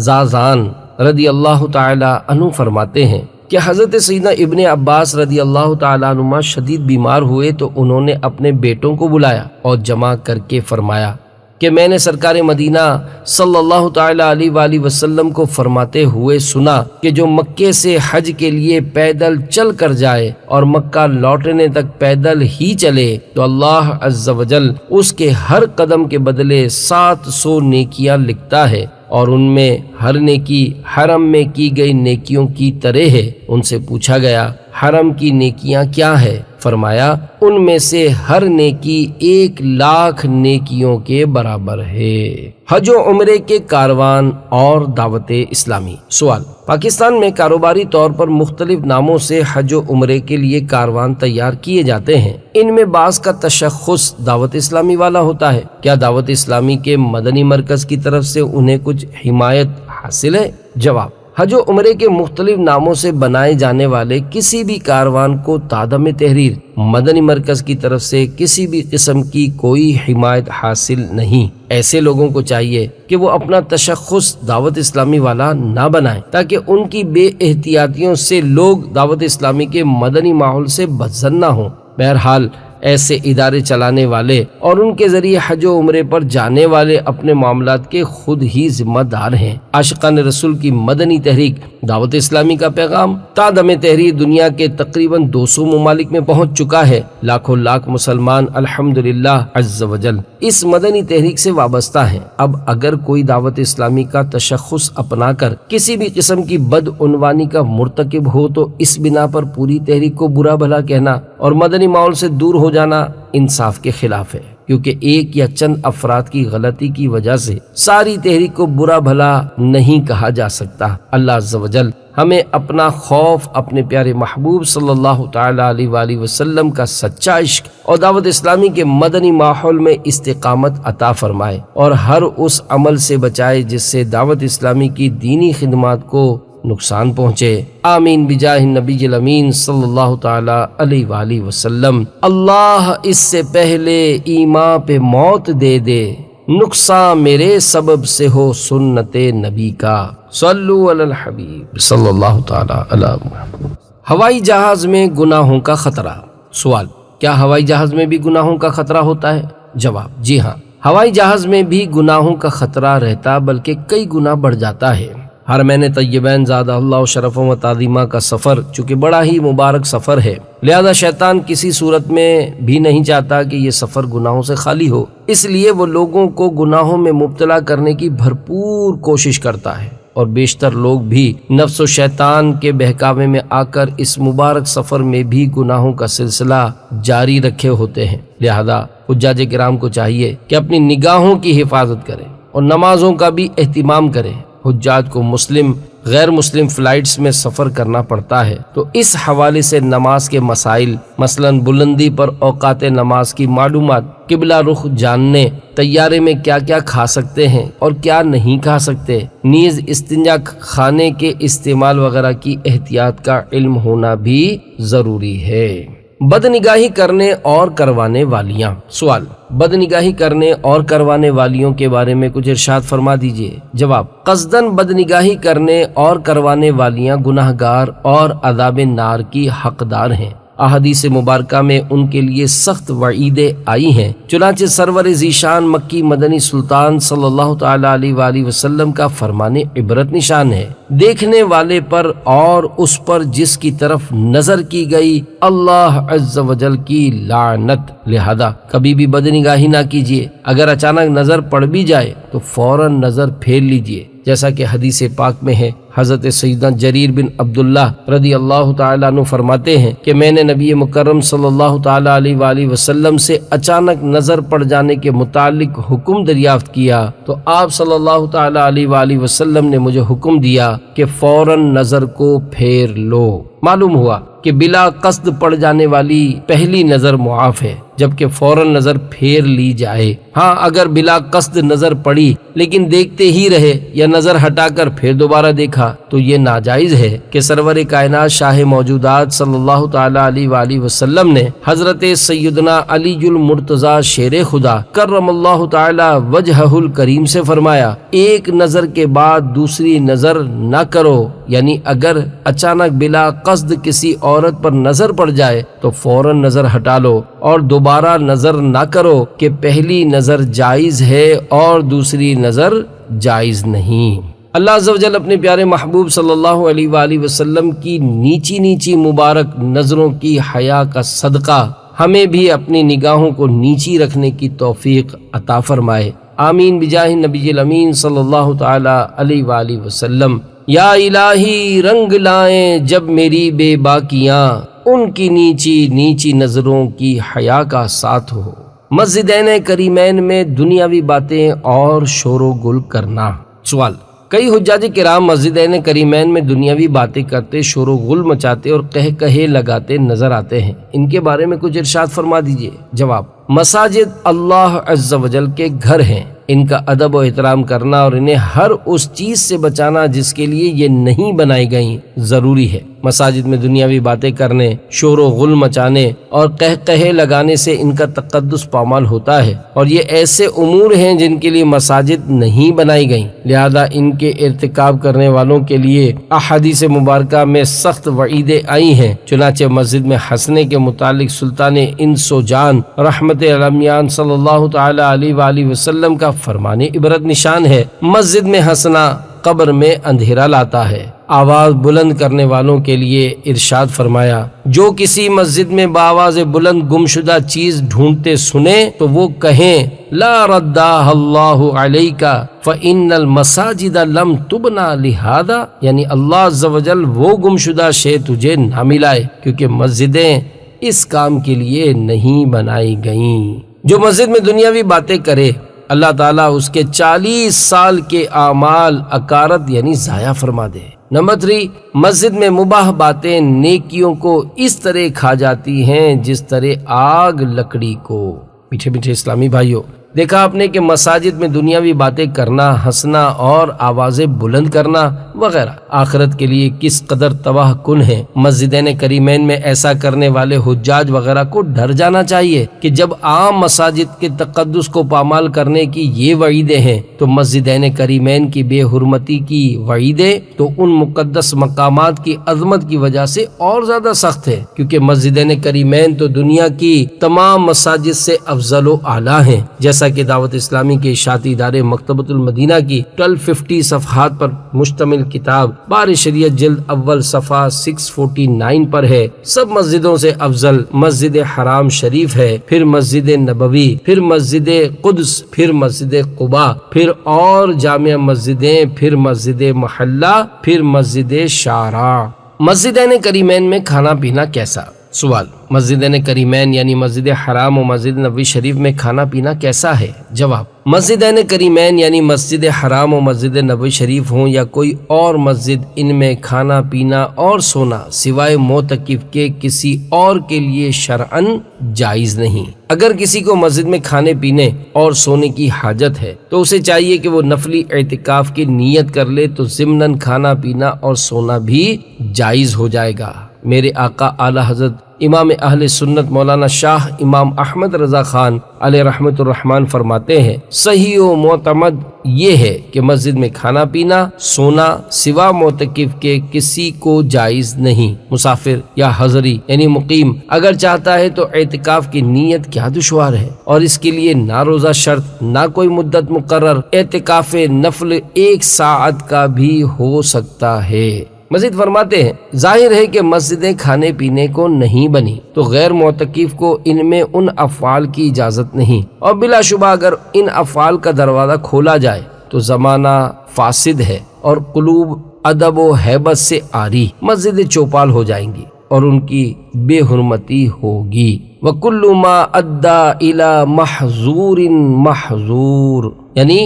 زازان رضی اللہ تعالی عنہ فرماتے ہیں کہ حضرت سیدنا ابن عباس رضی اللہ تعالی عنہما شدید بیمار ہوئے تو انہوں نے اپنے بیٹوں کو بلایا اور جمع کر کے فرمایا کہ میں نے سرکار مدینہ صلی اللہ تعالی علیہ وآلہ وسلم کو فرماتے ہوئے سنا کہ جو مکے سے حج کے لیے پیدل چل کر جائے اور مکہ لوٹنے تک پیدل ہی چلے تو اللہ عز و جل اس کے ہر قدم کے بدلے 700 نیکیاں لکھتا ہے، اور ان میں ہر نیکی حرم میں کی گئی نیکیوں کی طرح ہے۔ ان سے پوچھا گیا، حرم کی نیکیاں کیا ہے؟ فرمایا، ان میں سے ہر نیکی 1,00,000 نیکیوں کے برابر ہے۔ حج و عمرے کے کاروان اور دعوت اسلامی۔ سوال، پاکستان میں کاروباری طور پر مختلف ناموں سے حج و عمرے کے لیے کاروان تیار کیے جاتے ہیں۔ ان میں بعض کا تشخص دعوت اسلامی والا ہوتا ہے۔ کیا دعوت اسلامی کے مدنی مرکز کی طرف سے انہیں کچھ حمایت حاصل ہے؟ جواب، حج و عمرے کے مختلف ناموں سے بنائے جانے والے کسی بھی کاروان کو تادم تحریر مدنی مرکز کی طرف سے کسی بھی قسم کی کوئی حمایت حاصل نہیں۔ ایسے لوگوں کو چاہیے کہ وہ اپنا تشخص دعوت اسلامی والا نہ بنائیں تاکہ ان کی بے احتیاطیوں سے لوگ دعوت اسلامی کے مدنی ماحول سے بدظن نہ ہوں۔ بہرحال ایسے ادارے چلانے والے اور ان کے ذریعے حج و عمرے پر جانے والے اپنے معاملات کے خود ہی ذمہ دار ہیں۔ عاشقان رسول کی مدنی تحریک دعوت اسلامی کا پیغام تادم تحریر دنیا کے تقریباً 200 ممالک میں پہنچ چکا ہے۔ لاکھوں لاکھ مسلمان الحمدللہ عز و جل اس مدنی تحریک سے وابستہ ہیں۔ اب اگر کوئی دعوت اسلامی کا تشخص اپنا کر کسی بھی قسم کی بدعنوانی کا مرتکب ہو تو اس بنا پر پوری تحریک کو برا بھلا کہنا اور مدنی ماحول سے دور ہو جانا انصاف کے خلاف ہے، کیونکہ ایک یا چند افراد کی غلطی کی وجہ سے ساری تحریک کو برا بھلا نہیں کہا جا سکتا۔ اللہ عز و جل ہمیں اپنا خوف اپنے پیارے محبوب صلی اللہ تعالی علیہ وآلہ وسلم کا سچا عشق اور دعوت اسلامی کے مدنی ماحول میں استقامت عطا فرمائے اور ہر اس عمل سے بچائے جس سے دعوت اسلامی کی دینی خدمات کو نقصان پہنچے۔ آمین بجاہ النبی الامین صلی اللہ تعالی علیہ وآلہ وسلم۔ اللہ اس سے پہلے ایمان پہ موت دے دے، نقصان میرے سبب سے ہو سنت نبی کا۔ صلو علی الحبیب صلی اللہ تعالی علی محمد۔ ہوائی جہاز میں گناہوں کا خطرہ۔ سوال، کیا ہوائی جہاز میں بھی گناہوں کا خطرہ ہوتا ہے؟ جواب، جی ہاں، ہوائی جہاز میں بھی گناہوں کا خطرہ رہتا بلکہ کئی گنا بڑھ جاتا ہے۔ حرمین طیبین زادہ اللہ شرف و تعظیمہ کا سفر چونکہ بڑا ہی مبارک سفر ہے، لہذا شیطان کسی صورت میں بھی نہیں چاہتا کہ یہ سفر گناہوں سے خالی ہو، اس لیے وہ لوگوں کو گناہوں میں مبتلا کرنے کی بھرپور کوشش کرتا ہے، اور بیشتر لوگ بھی نفس و شیطان کے بہکاوے میں آ کر اس مبارک سفر میں بھی گناہوں کا سلسلہ جاری رکھے ہوتے ہیں۔ لہذا حجاج کرام کو چاہیے کہ اپنی نگاہوں کی حفاظت کریں اور نمازوں کا بھی اہتمام کریں۔ حجاج کو مسلم غیر مسلم فلائٹس میں سفر کرنا پڑتا ہے، تو اس حوالے سے نماز کے مسائل مثلاً بلندی پر اوقات نماز کی معلومات، قبلہ رخ جاننے، طیارے میں کیا کیا کھا سکتے ہیں اور کیا نہیں کھا سکتے، نیز استنجا خانے کے استعمال وغیرہ کی احتیاط کا علم ہونا بھی ضروری ہے۔ بدنگاہی کرنے اور کروانے والیاں۔ سوال، بدنگاہی کرنے اور کروانے والیوں کے بارے میں کچھ ارشاد فرما دیجئے۔ جواب، قصداً بدنگاہی کرنے اور کروانے والیاں گناہگار اور عذاب نار کی حقدار ہیں۔ احادیث مبارکہ میں ان کے لیے سخت وعیدیں آئی ہیں۔ چنانچہ سرور ذیشان مکی مدنی سلطان صلی اللہ تعالی علیہ وآلہ وسلم کا فرمان عبرت نشان ہے، دیکھنے والے پر اور اس پر جس کی طرف نظر کی گئی اللہ عز و جل کی لعنت، لہذا کبھی بھی بدنگاہی نہ کیجیے، اگر اچانک نظر پڑ بھی جائے تو فوراً نظر پھیر لیجیے، جیسا کہ حدیث پاک میں ہے۔ حضرت سیدنا جریر بن عبداللہ رضی اللہ تعالیٰ عنہ فرماتے ہیں کہ میں نے نبی مکرم صلی اللہ تعالیٰ علیہ وآلہ وسلم سے اچانک نظر پڑ جانے کے متعلق حکم دریافت کیا تو آپ صلی اللہ تعالیٰ علیہ وآلہ وسلم نے مجھے حکم دیا کہ فوراً نظر کو پھیر لو۔ معلوم ہوا کہ بلا قصد پڑ جانے والی پہلی نظر معاف ہے، جبکہ فوراً نظر پھیر لی جائے۔ ہاں اگر بلا قصد نظر پڑی لیکن دیکھتے ہی رہے یا نظر ہٹا کر پھر دوبارہ دیکھا تو یہ ناجائز ہے کہ سرور کائنات شاہ موجودات صلی اللہ تعالی علیہ وآلہ وسلم نے حضرت سیدنا علی المرتضی شیر خدا کرم اللہ تعالی وجہہ الکریم سے فرمایا، ایک نظر کے بعد دوسری نظر نہ کرو، یعنی اگر اچانک بلا قصد کسی عورت پر نظر پڑ جائے تو فوراً نظر ہٹا لو اور دوبارہ نظر نہ کرو کہ پہلی نظر جائز ہے اور دوسری نظر جائز نہیں۔ اللہ عز و جل اپنے پیارے محبوب صلی اللہ علیہ وآلہ وسلم کی نیچی نیچی مبارک نظروں کی حیا کا صدقہ ہمیں بھی اپنی نگاہوں کو نیچی رکھنے کی توفیق عطا فرمائے، آمین بجاہ نبی الامین صلی اللہ تعالی علیہ وآلہ وسلم۔ یا الہی رنگ لائیں جب میری بے باکیاں، ان کی نیچی نیچی نظروں کی حیا کا ساتھ ہو۔ مسجدین کریمین میں دنیاوی باتیں اور شور و گل کرنا۔ سوال، کئی حجاج کرام مسجدین کریمین میں دنیاوی باتیں کرتے، شور و غل مچاتے اور کہے لگاتے نظر آتے ہیں، ان کے بارے میں کچھ ارشاد فرما دیجئے۔ جواب، مساجد اللہ عز و جل کے گھر ہیں، ان کا ادب و احترام کرنا اور انہیں ہر اس چیز سے بچانا جس کے لیے یہ نہیں بنائی گئیں ضروری ہے۔ مساجد میں دنیاوی باتیں کرنے، شور و غل مچانے اور کہے لگانے سے ان کا تقدس پامال ہوتا ہے، اور یہ ایسے امور ہیں جن کے لیے مساجد نہیں بنائی گئیں، لہذا ان کے ارتکاب کرنے والوں کے لیے احادیث مبارکہ میں سخت وعیدیں آئی ہیں۔ چنانچہ مسجد میں ہنسنے کے متعلق سلطان انس و جان رحمت عالمیان صلی اللہ تعالی علیہ وآلہ وسلم کا فرمان عبرت نشان ہے، مسجد میں ہنسنا قبر میں اندھیرا لاتا ہے۔ آواز بلند کرنے والوں کے لیے ارشاد فرمایا، جو کسی مسجد میں بآواز بلند گمشدہ چیز ڈھونڈتے سنے تو وہ کہیں لا رداہ اللہ علیک فإن المساجد لم تبنا لہذا، یعنی اللہ عز و جل وہ گمشدہ شے تجھے نہ ملائے کیونکہ مسجدیں اس کام کے لیے نہیں بنائی گئیں۔ جو مسجد میں دنیاوی باتیں کرے اللہ تعالیٰ اس کے 40 سال کے اعمال اکارت یعنی ضائع فرما دے۔ نمبر 3، مسجد میں مباح باتیں نیکیوں کو اس طرح کھا جاتی ہیں جس طرح آگ لکڑی کو۔ میٹھے میٹھے اسلامی بھائیوں، دیکھا آپ نے کہ مساجد میں دنیاوی باتیں کرنا، ہنسنا اور آوازیں بلند کرنا وغیرہ آخرت کے لیے کس قدر تباہ کن ہے۔ مسجدین کریمین میں ایسا کرنے والے حجاج وغیرہ کو ڈر جانا چاہیے کہ جب عام مساجد کے تقدس کو پامال کرنے کی یہ وعیدیں ہیں تو مسجدین کریمین کی بے حرمتی کی وعیدیں تو ان مقدس مقامات کی عظمت کی وجہ سے اور زیادہ سخت ہے، کیونکہ مسجدین کریمین تو دنیا کی تمام مساجد سے افضل و اعلیٰ ہیں، جیسا کہ دعوت اسلامی کے اشاعتی ادارے مکتبۃ المدینہ کی 1250 صفحات پر مشتمل کتاب بار شریعت جلد اول صفحہ 649 پر ہے۔ سب مسجدوں سے افضل مسجد حرام شریف ہے، پھر مسجد نبوی، پھر مسجد قدس، پھر مسجد قباء، پھر اور جامع مسجدیں، پھر مسجد محلہ، پھر مسجد شعراء۔ مسجدین کریمین میں کھانا پینا کیسا؟ سوال، مسجدین کریمین یعنی مسجد حرام و مسجد نبوی شریف میں کھانا پینا کیسا ہے؟ جواب، مسجدین کریمین یعنی مسجد حرام و مسجد نبوی شریف ہوں یا کوئی اور مسجد، ان میں کھانا پینا اور سونا سوائے معتکف کے کسی اور کے لیے شرعاً جائز نہیں۔ اگر کسی کو مسجد میں کھانے پینے اور سونے کی حاجت ہے تو اسے چاہیے کہ وہ نفلی اعتکاف کی نیت کر لے تو ضمناً کھانا پینا اور سونا بھی جائز ہو جائے گا۔ میرے آقا اعلی حضرت امام اہل سنت مولانا شاہ امام احمد رضا خان علیہ رحمت الرحمن فرماتے ہیں صحیح و معتمد یہ ہے کہ مسجد میں کھانا پینا سونا سوا معتکف کے کسی کو جائز نہیں۔ مسافر یا حضری یعنی مقیم اگر چاہتا ہے تو اعتکاف کی نیت کیا دشوار ہے، اور اس کے لیے نہ روزہ شرط نہ کوئی مدت مقرر، اعتکاف نفل 1 ساعت کا بھی ہو سکتا ہے۔ مزید فرماتے ہیں ظاہر ہے کہ مسجدیں کھانے پینے کو نہیں بنی تو غیر معتکف کو ان میں ان افعال کی اجازت نہیں، اور بلا شبہ اگر ان افعال کا دروازہ کھولا جائے تو زمانہ فاسد ہے اور قلوب ادب و ہیبت سے عاری، مسجدیں چوپال ہو جائیں گی اور ان کی بے حرمتی ہوگی۔ وَكُلُّ مَا أَدَّى إِلَى مَحْظُورٍ مَحْظُور، یعنی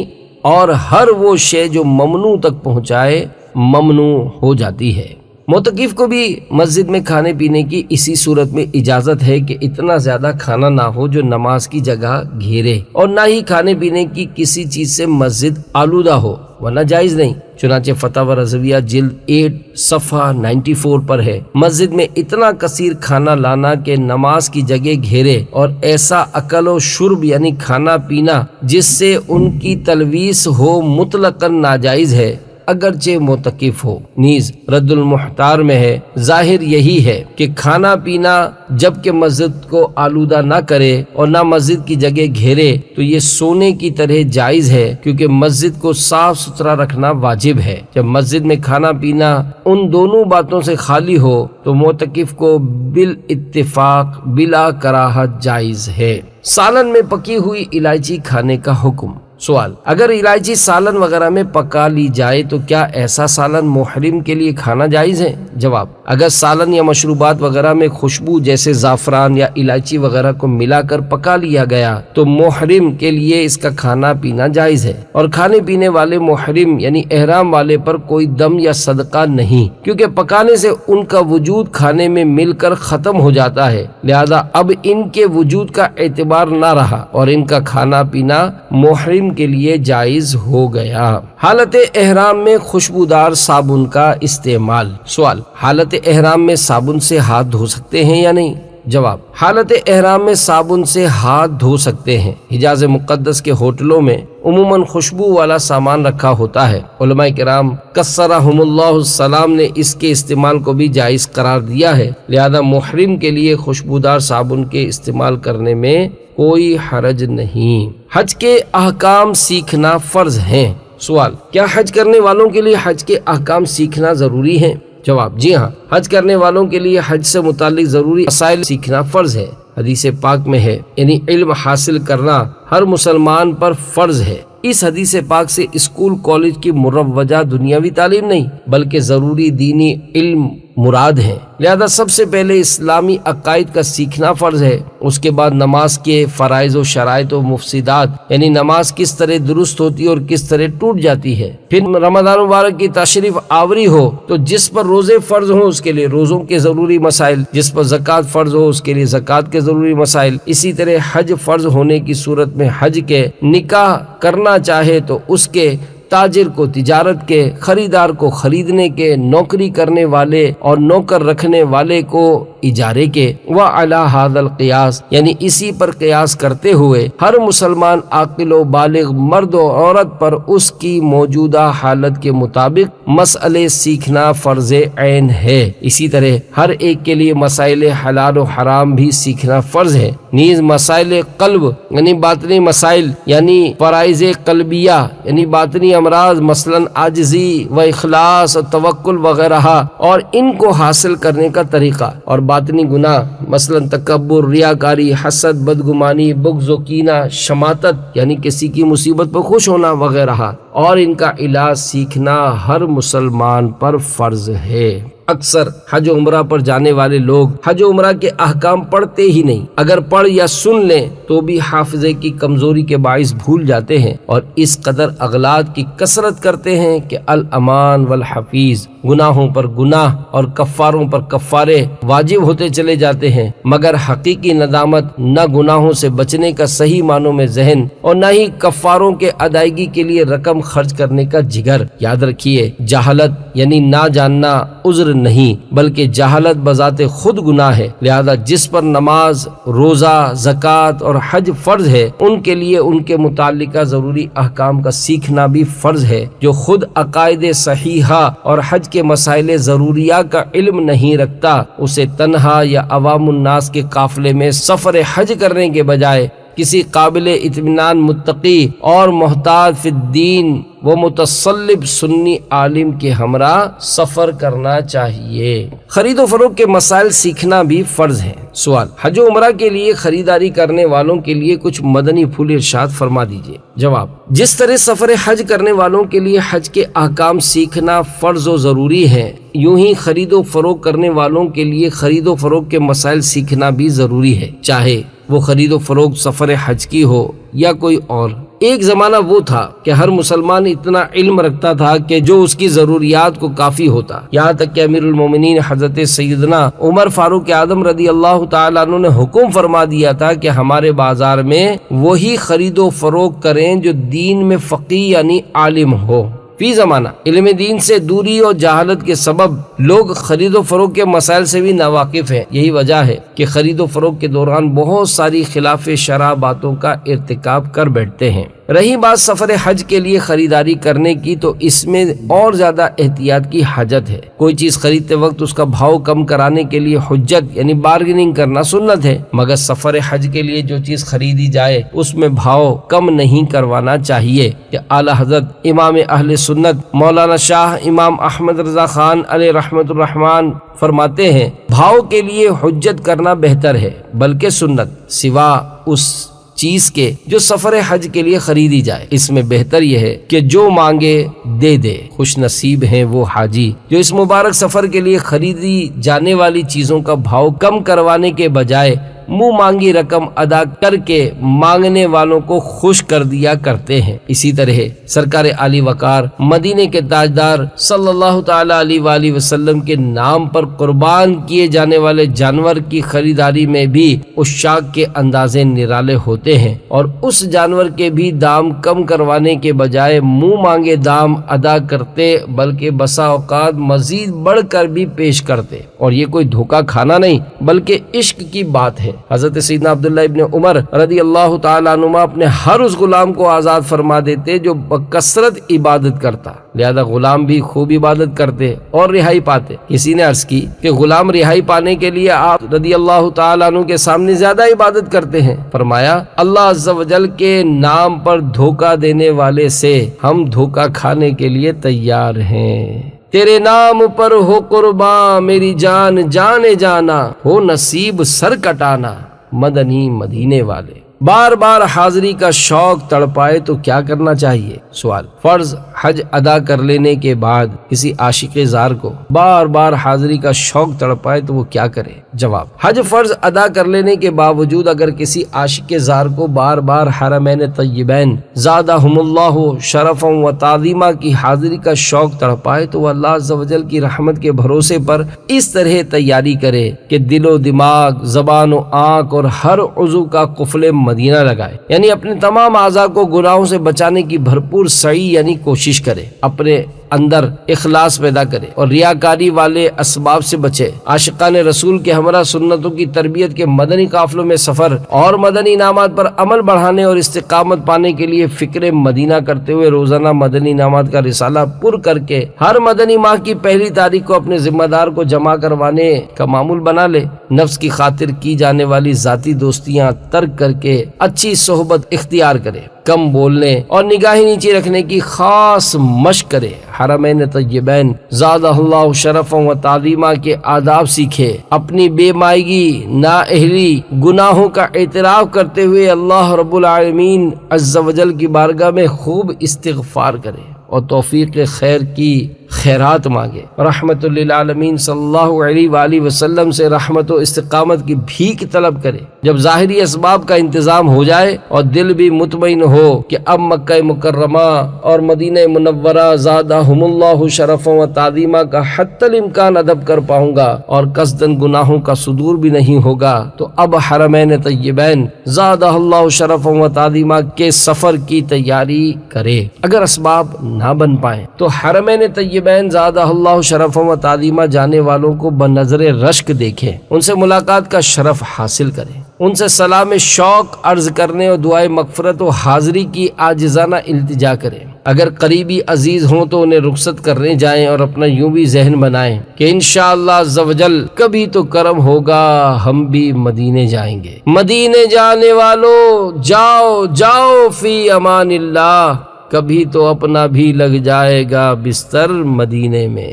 اور ہر وہ شے جو ممنوع تک پہنچائے ممنوع ہو جاتی ہے۔ معتکف کو بھی مسجد میں کھانے پینے کی اسی صورت میں اجازت ہے کہ اتنا زیادہ کھانا نہ ہو جو نماز کی جگہ گھیرے، اور نہ ہی کھانے پینے کی کسی چیز سے مسجد آلودہ ہو، ورنہ جائز نہیں۔ چنانچہ فتاوی رضویہ جلد 8 صفحہ 94 پر ہے مسجد میں اتنا کثیر کھانا لانا کہ نماز کی جگہ گھیرے، اور ایسا اکل و شرب یعنی کھانا پینا جس سے ان کی تلویث ہو مطلقاً ناجائز ہے اگرچہ معتکف ہو۔ نیز رد المحتار میں ہے ظاہر یہی ہے کہ کھانا پینا جب کہ مسجد کو آلودہ نہ کرے اور نہ مسجد کی جگہ گھیرے تو یہ سونے کی طرح جائز ہے، کیونکہ مسجد کو صاف ستھرا رکھنا واجب ہے۔ جب مسجد میں کھانا پینا ان دونوں باتوں سے خالی ہو تو معتکف کو بالاتفاق بلا کراہت جائز ہے۔ سالن میں پکی ہوئی الائچی کھانے کا حکم۔ سوال، اگر الائچی سالن وغیرہ میں پکا لی جائے تو کیا ایسا سالن محرم کے لیے کھانا جائز ہے؟ جواب، اگر سالن یا مشروبات وغیرہ میں خوشبو جیسے زعفران یا الائچی وغیرہ کو ملا کر پکا لیا گیا تو محرم کے لیے اس کا کھانا پینا جائز ہے، اور کھانے پینے والے محرم یعنی احرام والے پر کوئی دم یا صدقہ نہیں، کیونکہ پکانے سے ان کا وجود کھانے میں مل کر ختم ہو جاتا ہے، لہذا اب ان کے وجود کا اعتبار نہ رہا اور ان کا کھانا پینا محرم کے لیے جائز ہو گیا۔ حالت احرام میں خوشبودار صابن کا استعمال۔ سوال، حالت احرام میں صابن سے ہاتھ دھو سکتے ہیں یا نہیں؟ جواب، حالت احرام میں صابن سے ہاتھ دھو سکتے ہیں۔ حجاز مقدس کے ہوٹلوں میں عموماً خوشبو والا سامان رکھا ہوتا ہے۔ علماء کرام کثرہم اللہ السلام نے اس کے استعمال کو بھی جائز قرار دیا ہے، لہذا محرم کے لیے خوشبودار صابن کے استعمال کرنے میں کوئی حرج نہیں۔ حج کے احکام سیکھنا فرض ہیں۔ سوال، کیا حج کرنے والوں کے لیے حج کے احکام سیکھنا ضروری ہے؟ جواب، جی ہاں، حج کرنے والوں کے لیے حج سے متعلق ضروری مسائل سیکھنا فرض ہے۔ حدیث پاک میں ہے یعنی علم حاصل کرنا ہر مسلمان پر فرض ہے۔ اس حدیث پاک سے اسکول کالج کی مروجہ دنیاوی تعلیم نہیں بلکہ ضروری دینی علم مراد ہے، لہذا سب سے پہلے اسلامی عقائد کا سیکھنا فرض ہے، اس کے بعد نماز کے فرائض و شرائط و مفسدات یعنی نماز کس طرح درست ہوتی ہے اور کس طرح ٹوٹ جاتی ہے، پھر رمضان مبارک کی تشریف آوری ہو تو جس پر روزے فرض ہوں اس کے لیے روزوں کے ضروری مسائل، جس پر زکوٰۃ فرض ہو اس کے لیے زکوٰۃ کے ضروری مسائل، اسی طرح حج فرض ہونے کی صورت میں حج کے، نکاح کرنا چاہے تو اس کے، تاجر کو تجارت کے، خریدار کو خریدنے کے، نوکری کرنے والے اور نوکر رکھنے والے کو اجارے کے، وعلی ھذا القیاس یعنی اسی پر قیاس کرتے ہوئے ہر مسلمان عاقل و بالغ مرد و عورت پر اس کی موجودہ حالت کے مطابق مسئلے سیکھنا فرض عین ہے۔ اسی طرح ہر ایک کے لیے مسائل حلال و حرام بھی سیکھنا فرض ہے، نیز مسائل قلب یعنی باطنی مسائل یعنی فرائض قلبیہ یعنی باطنی امراض مثلا عاجزی و اخلاص و توکل وغیرہ اور ان کو حاصل کرنے کا طریقہ، اور باطنی گناہ مثلا تکبر، ریاکاری، حسد، بدگمانی، بغض و کینہ، شماتت یعنی کسی کی مصیبت پر خوش ہونا وغیرہ، اور ان کا علاج سیکھنا ہر مسلمان پر فرض ہے۔ اکثر حج و عمرہ پر جانے والے لوگ حج و عمرہ کے احکام پڑھتے ہی نہیں، اگر پڑھ یا سن لیں تو بھی حافظے کی کمزوری کے باعث بھول جاتے ہیں اور اس قدر اغلاط کی کثرت کرتے ہیں کہ الامان والحفیظ، گناہوں پر گناہ اور کفاروں پر کفارے واجب ہوتے چلے جاتے ہیں، مگر حقیقی ندامت نہ گناہوں سے بچنے کا صحیح معنوں میں ذہن اور نہ ہی کفاروں کے ادائیگی کے لیے رقم خرچ کرنے کا جگر۔ یاد رکھیے، جہالت یعنی نہ جاننا عذر نہیں بلکہ جہالت بذات خود گناہ ہے، لہذا جس پر نماز، روزہ، زکوٰۃ اور حج فرض ہے ان کے لیے ان کے متعلقہ ضروری احکام کا سیکھنا بھی فرض ہے۔ جو خود عقائد صحیحہ اور حج کے مسائل ضروریہ کا علم نہیں رکھتا، اسے تنہا یا عوام الناس کے قافلے میں سفر حج کرنے کے بجائے کسی قابل اطمینان متقی اور محتاط فی الدین وہ متصلب سنی عالم کے ہمراہ سفر کرنا چاہیے۔ خرید و فروخت کے مسائل سیکھنا بھی فرض ہے۔ سوال: حج و عمرہ کے لیے خریداری کرنے والوں کے لیے کچھ مدنی پھول ارشاد فرما دیجیے۔ جواب: جس طرح سفر حج کرنے والوں کے لیے حج کے احکام سیکھنا فرض و ضروری ہے، یوں ہی خرید و فروخت کرنے والوں کے لیے خرید و فروخت کے مسائل سیکھنا بھی ضروری ہے، چاہے وہ خرید و فروخت سفر حج کی ہو یا کوئی اور۔ ایک زمانہ وہ تھا کہ ہر مسلمان اتنا علم رکھتا تھا کہ جو اس کی ضروریات کو کافی ہوتا، یہاں تک کہ امیر المومنین حضرت سیدنا عمر فاروق اعظم رضی اللہ تعالیٰ عنہ نے حکم فرما دیا تھا کہ ہمارے بازار میں وہی خرید و فروخت کریں جو دین میں فقیہ یعنی عالم ہو۔ فی زمانہ علم دین سے دوری اور جہالت کے سبب لوگ خرید و فروخت کے مسائل سے بھی ناواقف ہیں۔ یہی وجہ ہے کہ خرید و فروخت کے دوران بہت ساری خلاف شرع باتوں کا ارتکاب کر بیٹھتے ہیں۔ رہی بات سفر حج کے لیے خریداری کرنے کی، تو اس میں اور زیادہ احتیاط کی حاجت ہے۔ کوئی چیز خریدتے وقت اس کا بھاؤ کم کرانے کے لیے حجت یعنی بارگیننگ کرنا سنت ہے، مگر سفر حج کے لیے جو چیز خریدی جائے اس میں بھاؤ کم نہیں کروانا چاہیے۔ کہ اعلی حضرت امام اہل سنت مولانا شاہ امام احمد رضا خان علیہ رحمت الرحمن فرماتے ہیں، بھاؤ کے لیے حجت کرنا بہتر ہے بلکہ سنت، سوا اس چیز کے جو سفر حج کے لیے خریدی جائے۔ اس میں بہتر یہ ہے کہ جو مانگے دے دے۔ خوش نصیب ہیں وہ حاجی جو اس مبارک سفر کے لیے خریدی جانے والی چیزوں کا بھاؤ کم کروانے کے بجائے منہ مانگی رقم ادا کر کے مانگنے والوں کو خوش کر دیا کرتے ہیں۔ اسی طرح سرکار عالی وقار مدینے کے تاجدار صلی اللہ تعالی علیہ وآلہ وسلم کے نام پر قربان کیے جانے والے جانور کی خریداری میں بھی عشاق کے اندازے نرالے ہوتے ہیں، اور اس جانور کے بھی دام کم کروانے کے بجائے منہ مانگے دام ادا کرتے، بلکہ بسا اوقات مزید بڑھ کر بھی پیش کرتے۔ اور یہ کوئی دھوکہ کھانا نہیں بلکہ عشق کی بات ہے۔ حضرت سیدنا عبداللہ ابن عمر رضی اللہ تعالیٰ عنہما اپنے ہر اس غلام کو آزاد فرما دیتے جو بکثرت عبادت کرتا، لہذا غلام بھی خوب عبادت کرتے اور رہائی پاتے۔ کسی نے عرض کی کہ غلام رہائی پانے کے لیے آپ رضی اللہ تعالیٰ عنہ کے سامنے زیادہ عبادت کرتے ہیں۔ فرمایا، اللہ عز و جل کے نام پر دھوکہ دینے والے سے ہم دھوکہ کھانے کے لیے تیار ہیں۔ تیرے نام پر ہو قرباں میری جان جانے جانا، ہو نصیب سر کٹانا مدنی مدینے والے۔ بار بار حاضری کا شوق تڑپائے تو کیا کرنا چاہیے؟ سوال: فرض حج ادا کر لینے کے بعد کسی عاشق زار کو بار بار حاضری کا شوق تڑپائے تو وہ کیا کرے؟ جواب: حج فرض ادا کر لینے کے باوجود اگر کسی عاشق زار کو بار بار حرمین طیبین زادہم اللہ شرفا و تعظیما کی حاضری کا شوق تڑپائے تو وہ اللہ عز و جل کی رحمت کے بھروسے پر اس طرح تیاری کرے کہ دل و دماغ، زبان و آنکھ اور ہر عضو کا قفل مدینہ لگائے، یعنی اپنے تمام اعضاء کو گناہوں سے بچانے کی بھرپور سعی یعنی کوشش کرے، اپنے اندر اخلاص پیدا کرے اور ریاکاری والے اسباب سے بچے۔ عاشقان رسول کے ہمراہ سنتوں کی تربیت کے مدنی قافلوں میں سفر اور مدنی انعامات پر عمل بڑھانے اور استقامت پانے کے لیے فکر مدینہ کرتے ہوئے روزانہ مدنی انعامات کا رسالہ پر کر کے ہر مدنی ماہ کی پہلی تاریخ کو اپنے ذمہ دار کو جمع کروانے کا معمول بنا لے۔ نفس کی خاطر کی جانے والی ذاتی دوستیاں ترک کر کے اچھی صحبت اختیار کرے، کم بولنے اور نگاہیں نیچے رکھنے کی خاص مشق کرے، حرمین طیبین زادہ اللہ شرفا و تعظیما کے آداب سیکھے، اپنی بے مائگی، نااہلی، گناہوں کا اعتراف کرتے ہوئے اللہ رب العالمین عز و جل کی بارگاہ میں خوب استغفار کرے اور توفیق خیر کی خیرات مانگے، رحمت للعالمین صلی اللہ علیہ وآلہ وسلم سے رحمت و استقامت کی بھیک طلب کرے۔ جب ظاہری اسباب کا انتظام ہو جائے اور دل بھی مطمئن ہو کہ اب مکہ مکرمہ اور مدینہ منورہ زادہم اللہ شرفا و تعظیما کا حتی الامکان ادب کر پاؤں گا اور قصداً گناہوں کا صدور بھی نہیں ہوگا، تو اب حرمین طیبین زادہ اللہ شرفا و تعظیما کے سفر کی تیاری کرے۔ اگر اسباب نہ بن پائیں تو حرمین طیبین طیبین زادہ اللہ شرف و تعظیمہ جانے والوں کو بنظر رشک دیکھیں، ان سے ملاقات کا شرف حاصل کریں، ان سے سلام شوق عرض کرنے اور دعائے مغفرت و حاضری کی عاجزانہ التجا کریں۔ اگر قریبی عزیز ہوں تو انہیں رخصت کرنے جائیں اور اپنا یوں بھی ذہن بنائیں کہ انشاءاللہ عز و جل کبھی تو کرم ہوگا، ہم بھی مدینے جائیں گے۔ مدینے جانے والوں جاؤ جاؤ فی امان اللہ، کبھی تو اپنا بھی لگ جائے گا بستر مدینے میں۔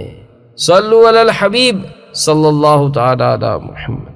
صلو علی الحبیب صلی اللہ تعالی علی محمد۔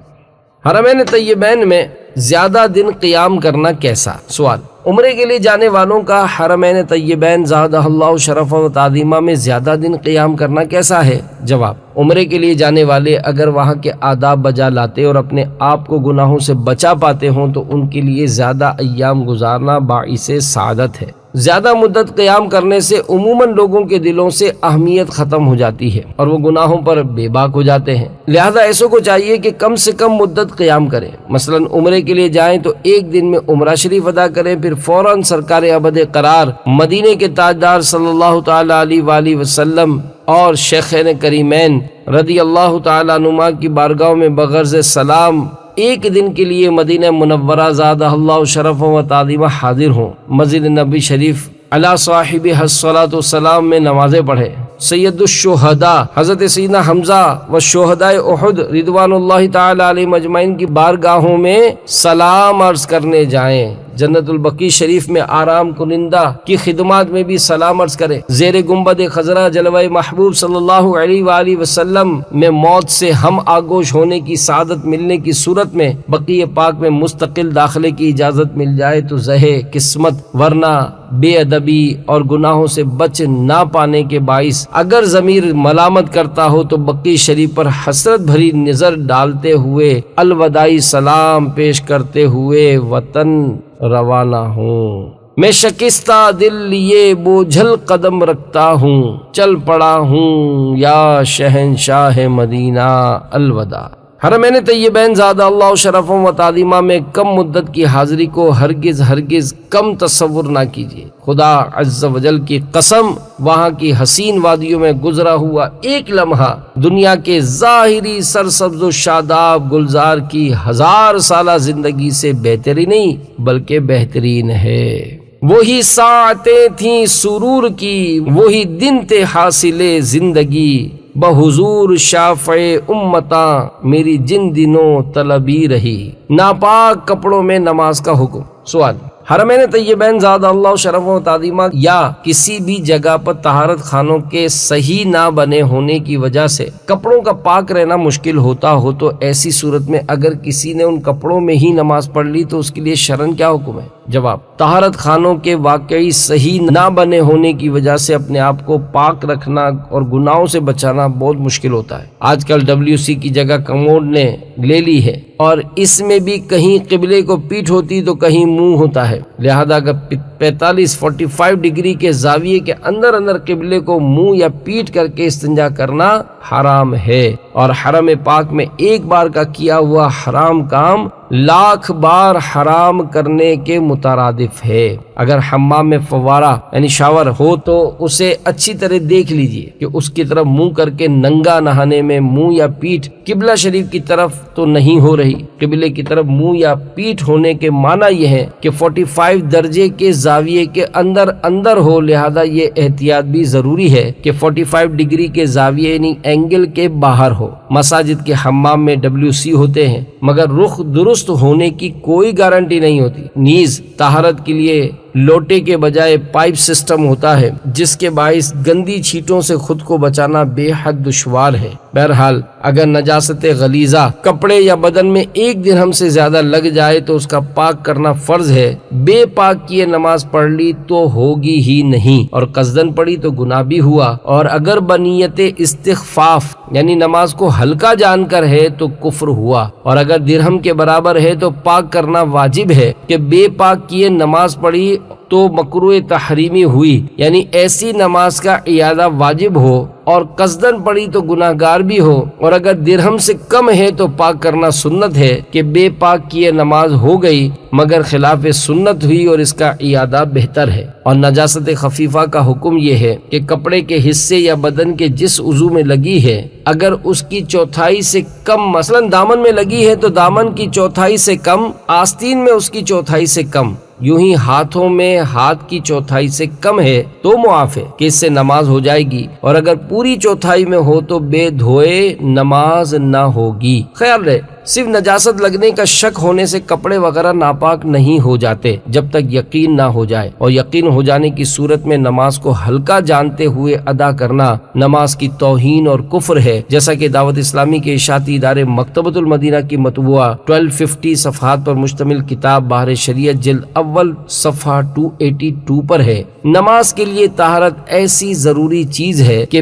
حرمین طیبین میں زیادہ دن قیام کرنا کیسا؟ سوال، عمرے کے لیے جانے والوں کا حرمین طیبین زادہ اللہ شرف و تعظیمہ میں زیادہ دن قیام کرنا کیسا ہے؟ جواب، عمرے کے لیے جانے والے اگر وہاں کے آداب بجا لاتے اور اپنے آپ کو گناہوں سے بچا پاتے ہوں تو ان کے لیے زیادہ ایام گزارنا باعث سعادت ہے۔ زیادہ مدت قیام کرنے سے عموماً لوگوں کے دلوں سے اہمیت ختم ہو جاتی ہے اور وہ گناہوں پر بے باک ہو جاتے ہیں، لہذا ایسوں کو چاہیے کہ کم سے کم مدت قیام کریں۔ مثلا عمرے کے لیے جائیں تو ایک دن میں عمرہ شریف ادا کریں، پھر فوراً سرکار ابد قرار مدینے کے تاجدار صلی اللہ تعالی علیہ وآلہ وسلم اور شیخین کریمین رضی اللہ تعالیٰ عنہما کی بارگاہوں میں بغرض سلام ایک دن کے لیے مدینہ منورہ زادہ اللہ شرف و تعظیمہ حاضر ہوں، مسجد نبی شریف علی صاحب الصلاۃ والسلام میں نمازیں پڑھیں، سید الشہداء حضرت سیدنا حمزہ و شہدائے احد رضوان اللہ تعالی علیہم اجمعین کی بارگاہوں میں سلام عرض کرنے جائیں، جنت البقیع شریف میں آرام کنندہ کی خدمات میں بھی سلام عرض کریں، زیر گنبد خضرا جلوہ محبوب صلی اللہ علیہ وآلہ وسلم میں موت سے ہم آگوش ہونے کی سعادت ملنے کی صورت میں بقیع پاک میں مستقل داخلے کی اجازت مل جائے تو زہے قسمت، ورنہ بے ادبی اور گناہوں سے بچ نہ پانے کے باعث اگر ضمیر ملامت کرتا ہو تو بقیع شریف پر حسرت بھری نظر ڈالتے ہوئے الوداعی سلام پیش کرتے ہوئے وطن روانہ ہوں۔ میں شکستہ دل لیے بوجھل قدم رکھتا ہوں، چل پڑا ہوں یا شہنشاہ مدینہ الوداع۔ حرمین طیبین زادہ اللہ شرف و تعظیمہ میں کم مدت کی حاضری کو ہرگز کم تصور نہ کیجیے۔ خدا عز و جل کی قسم، وہاں کی حسین وادیوں میں گزرا ہوا ایک لمحہ دنیا کے ظاہری سرسبز و شاداب گلزار کی 1000 سالہ زندگی سے بہتری نہیں بلکہ بہترین ہے۔ وہی ساعتیں تھیں سرور کی، وہی دن تھے حاصل زندگی، بحضور شافع امتاں میری جن دنوں طلبی رہی، ناپاک کپڑوں میں نماز کا حکم۔ سوال، حرمین طیبین زادہ اللہ شرف و تعظیمہ یا کسی بھی جگہ پر طہارت خانوں کے صحیح نہ بنے ہونے کی وجہ سے کپڑوں کا پاک رہنا مشکل ہوتا ہو تو ایسی صورت میں اگر کسی نے ان کپڑوں میں ہی نماز پڑھ لی تو اس کے لیے شرعاً کیا حکم ہے؟ جواب، طہارت خانوں کے واقعی صحیح نہ بنے ہونے کی وجہ سے اپنے آپ کو پاک رکھنا اور گناہوں سے بچانا بہت مشکل ہوتا ہے۔ آج کل WC کی جگہ کموڈ نے لے لی ہے اور اس میں بھی کہیں قبلے کو پیٹھ ہوتی تو کہیں منہ ہوتا ہے، لہذا اگر 45 ڈگری کے زاویے کے اندر قبلے کو منہ یا پیٹھ کر کے استنجا کرنا حرام ہے، اور حرم پاک میں ایک بار کا کیا ہوا حرام کام لاکھ بار حرام کرنے کے مترادف ہے۔ اگر حمام میں فوارہ یعنی شاور ہو تو اسے اچھی طرح دیکھ لیجئے کہ اس کی طرف منہ کر کے ننگا نہانے میں منہ یا پیٹھ قبلہ شریف کی طرف تو نہیں ہو رہی۔ قبلے کی طرف منہ یا پیٹھ ہونے کے معنی یہ ہے کہ 45 درجے کے زاویے کے اندر ہو، لہذا یہ احتیاط بھی ضروری ہے کہ 45 ڈگری کے زاویے یعنی اینگل کے باہر ہو۔ مساجد کے حمام میں WC ہوتے ہیں مگر رخ درست ہونے کی کوئی گارنٹی نہیں ہوتی، نیز طہارت کے لیے لوٹے کے بجائے پائپ سسٹم ہوتا ہے جس کے باعث گندی چھینٹوں سے خود کو بچانا بے حد دشوار ہے۔ بہرحال اگر نجاست غلیظہ کپڑے یا بدن میں 1 درہم سے زیادہ لگ جائے تو اس کا پاک کرنا فرض ہے۔ بے پاک کیے نماز پڑھ لی تو ہوگی ہی نہیں، اور قصدن پڑھی تو گناہ بھی ہوا، اور اگر بنیت استخفاف یعنی نماز کو ہلکا جان کر ہے تو کفر ہوا، اور اگر درہم کے برابر ہے تو پاک کرنا واجب ہے کہ بے پاک کیے نماز پڑھی تو مکروہ تحریمی ہوئی، یعنی ایسی نماز کا اعادہ واجب ہو اور قصدن پڑی تو گناہ گار بھی ہو، اور اگر درہم سے کم ہے تو پاک کرنا سنت ہے کہ بے پاک کیے نماز ہو گئی مگر خلاف سنت ہوئی اور اس کا اعادہ بہتر ہے۔ اور نجاست خفیفہ کا حکم یہ ہے کہ کپڑے کے حصے یا بدن کے جس عضو میں لگی ہے اگر اس کی چوتھائی سے کم، مثلا دامن میں لگی ہے تو دامن کی چوتھائی سے کم، آستین میں اس کی چوتھائی سے کم، یوں ہی ہاتھوں میں ہاتھ کی چوتھائی سے کم ہے تو معاف ہے کہ اس سے نماز ہو جائے گی، اور اگر پوری چوتھائی میں ہو تو بے دھوئے نماز نہ ہوگی۔ خیال رہے صرف نجاست لگنے کا شک ہونے سے کپڑے وغیرہ ناپاک نہیں ہو جاتے جب تک یقین نہ ہو جائے، اور یقین ہو جانے کی صورت میں نماز کو ہلکا جانتے ہوئے ادا کرنا نماز کی توہین اور کفر ہے، جیسا کہ دعوت اسلامی کے اشاعتی ادارے مکتبۃ المدینہ کی مطبوعہ 1250 صفحات پر مشتمل کتاب بحر شریعت جلد اول صفحہ 282 پر ہے۔ نماز کے لیے طہارت ایسی ضروری چیز ہے کہ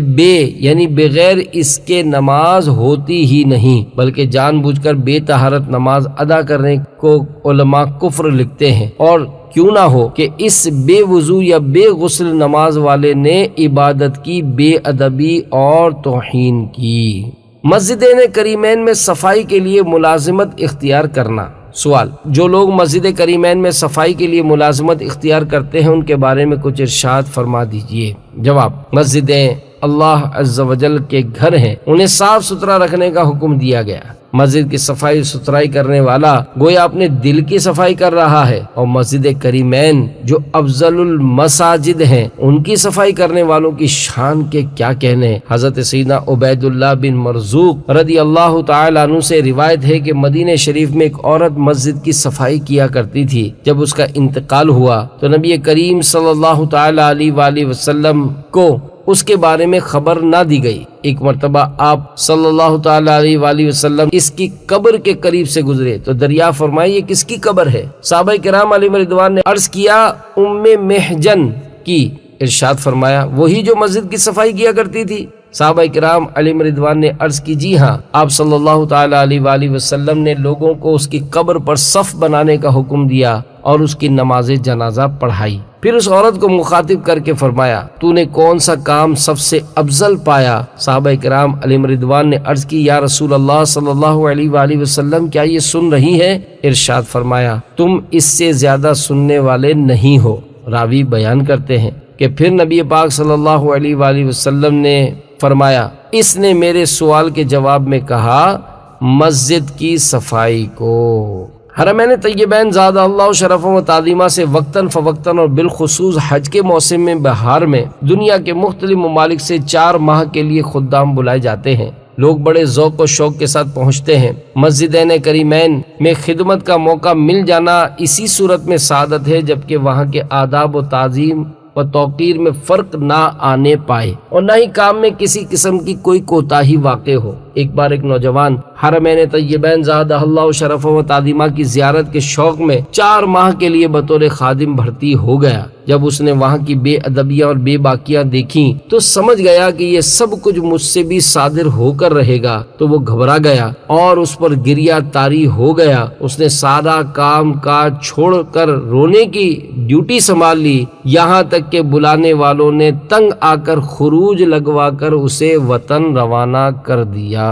یعنی بغیر اس کے نماز ہوتی ہی نہیں، بلکہ جان بوجھ کر بے طہارت نماز ادا کرنے کو علماء کفر لکھتے ہیں، اور کیوں نہ ہو کہ اس بے وضو یا بے غسل نماز والے نے عبادت کی بے ادبی اور توہین کی۔ مسجدین کریمین میں صفائی کے لیے ملازمت اختیار کرنا۔ سوال: جو لوگ مسجد کریمین میں صفائی کے لیے ملازمت اختیار کرتے ہیں ان کے بارے میں کچھ ارشاد فرما دیجئے۔ جواب: مسجدیں اللہ عز و جل کے گھر ہیں، انہیں صاف ستھرا رکھنے کا حکم دیا گیا۔ مسجد کی صفائی ستھرائی کرنے والا گویا اپنے دل کی صفائی کر رہا ہے، اور مسجد کریمین جو افضل المساجد ہیں ان کی صفائی کرنے والوں کی شان کے کیا کہنے۔ حضرت سیدنا عبید اللہ بن مرزوق رضی اللہ تعالی عنہ سے روایت ہے کہ مدینہ شریف میں ایک عورت مسجد کی صفائی کیا کرتی تھی۔ جب اس کا انتقال ہوا تو نبی کریم صلی اللہ تعالی علیہ وآلہ وسلم کو اس کے بارے میں خبر نہ دی گئی۔ ایک مرتبہ آپ صلی اللہ تعالی علیہ وآلہ وسلم اس کی قبر کے قریب سے گزرے تو دریافت فرمائی یہ کس کی قبر ہے؟ صحابہ کرام علیہ رضوان نے عرض کیا ام محجن کی۔ ارشاد فرمایا وہی جو مسجد کی صفائی کیا کرتی تھی؟ صحابہ کرام علیہ رضوان نے عرض کی جی ہاں۔ آپ صلی اللہ تعالی علیہ وآلہ وسلم نے لوگوں کو اس کی قبر پر صف بنانے کا حکم دیا اور اس کی نماز جنازہ پڑھائی۔ پھر اس عورت کو مخاطب کر کے فرمایا تو نے کون سا کام سب سے افضل پایا؟ صحابہ کرام علیہ رضوان نے عرض کی یا رسول اللہ صلی اللہ علیہ وآلہ وسلم کیا یہ سن رہی ہے؟ ارشاد فرمایا تم اس سے زیادہ سننے والے نہیں ہو۔ راوی بیان کرتے ہیں کہ پھر نبی پاک صلی اللہ علیہ وآلہ وسلم نے فرمایا اس نے میرے سوال کے جواب میں کہا مسجد کی صفائی کو۔ حرمین طیبین زادہ اللہ شرفوں و تعظیمہ سے وقتاً فوقتاً اور بالخصوص حج کے موسم میں بہار میں دنیا کے مختلف ممالک سے 4 ماہ کے لیے خدام بلائے جاتے ہیں۔ لوگ بڑے ذوق و شوق کے ساتھ پہنچتے ہیں۔ مسجدین کریمین میں خدمت کا موقع مل جانا اسی صورت میں سعادت ہے جبکہ وہاں کے آداب و تعظیم و توقیر میں فرق نہ آنے پائے اور نہ ہی کام میں کسی قسم کی کوئی کوتاہی واقع ہو۔ ایک بار ایک نوجوان حرمین طیبین زادہ اللہ شرف و تعظیمہ کی زیارت کے شوق میں 4 ماہ کے لیے بطور خادم بھرتی ہو گیا۔ جب اس نے وہاں کی بے ادبیاں اور بے باکیاں دیکھیں تو سمجھ گیا کہ یہ سب کچھ مجھ سے بھی صادر ہو کر رہے گا، تو وہ گھبرا گیا اور اس پر گریہ طاری ہو گیا۔ اس نے سارا کام کاج چھوڑ کر رونے کی ڈیوٹی سنبھال لی، یہاں تک کہ بلانے والوں نے تنگ آ کر خروج لگوا کر اسے وطن روانہ کر دیا۔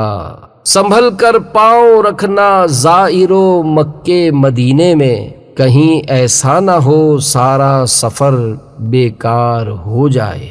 سنبھل کر پاؤں رکھنا زائرو مکے مدینے میں، کہیں ایسا نہ ہو سارا سفر بیکار ہو جائے۔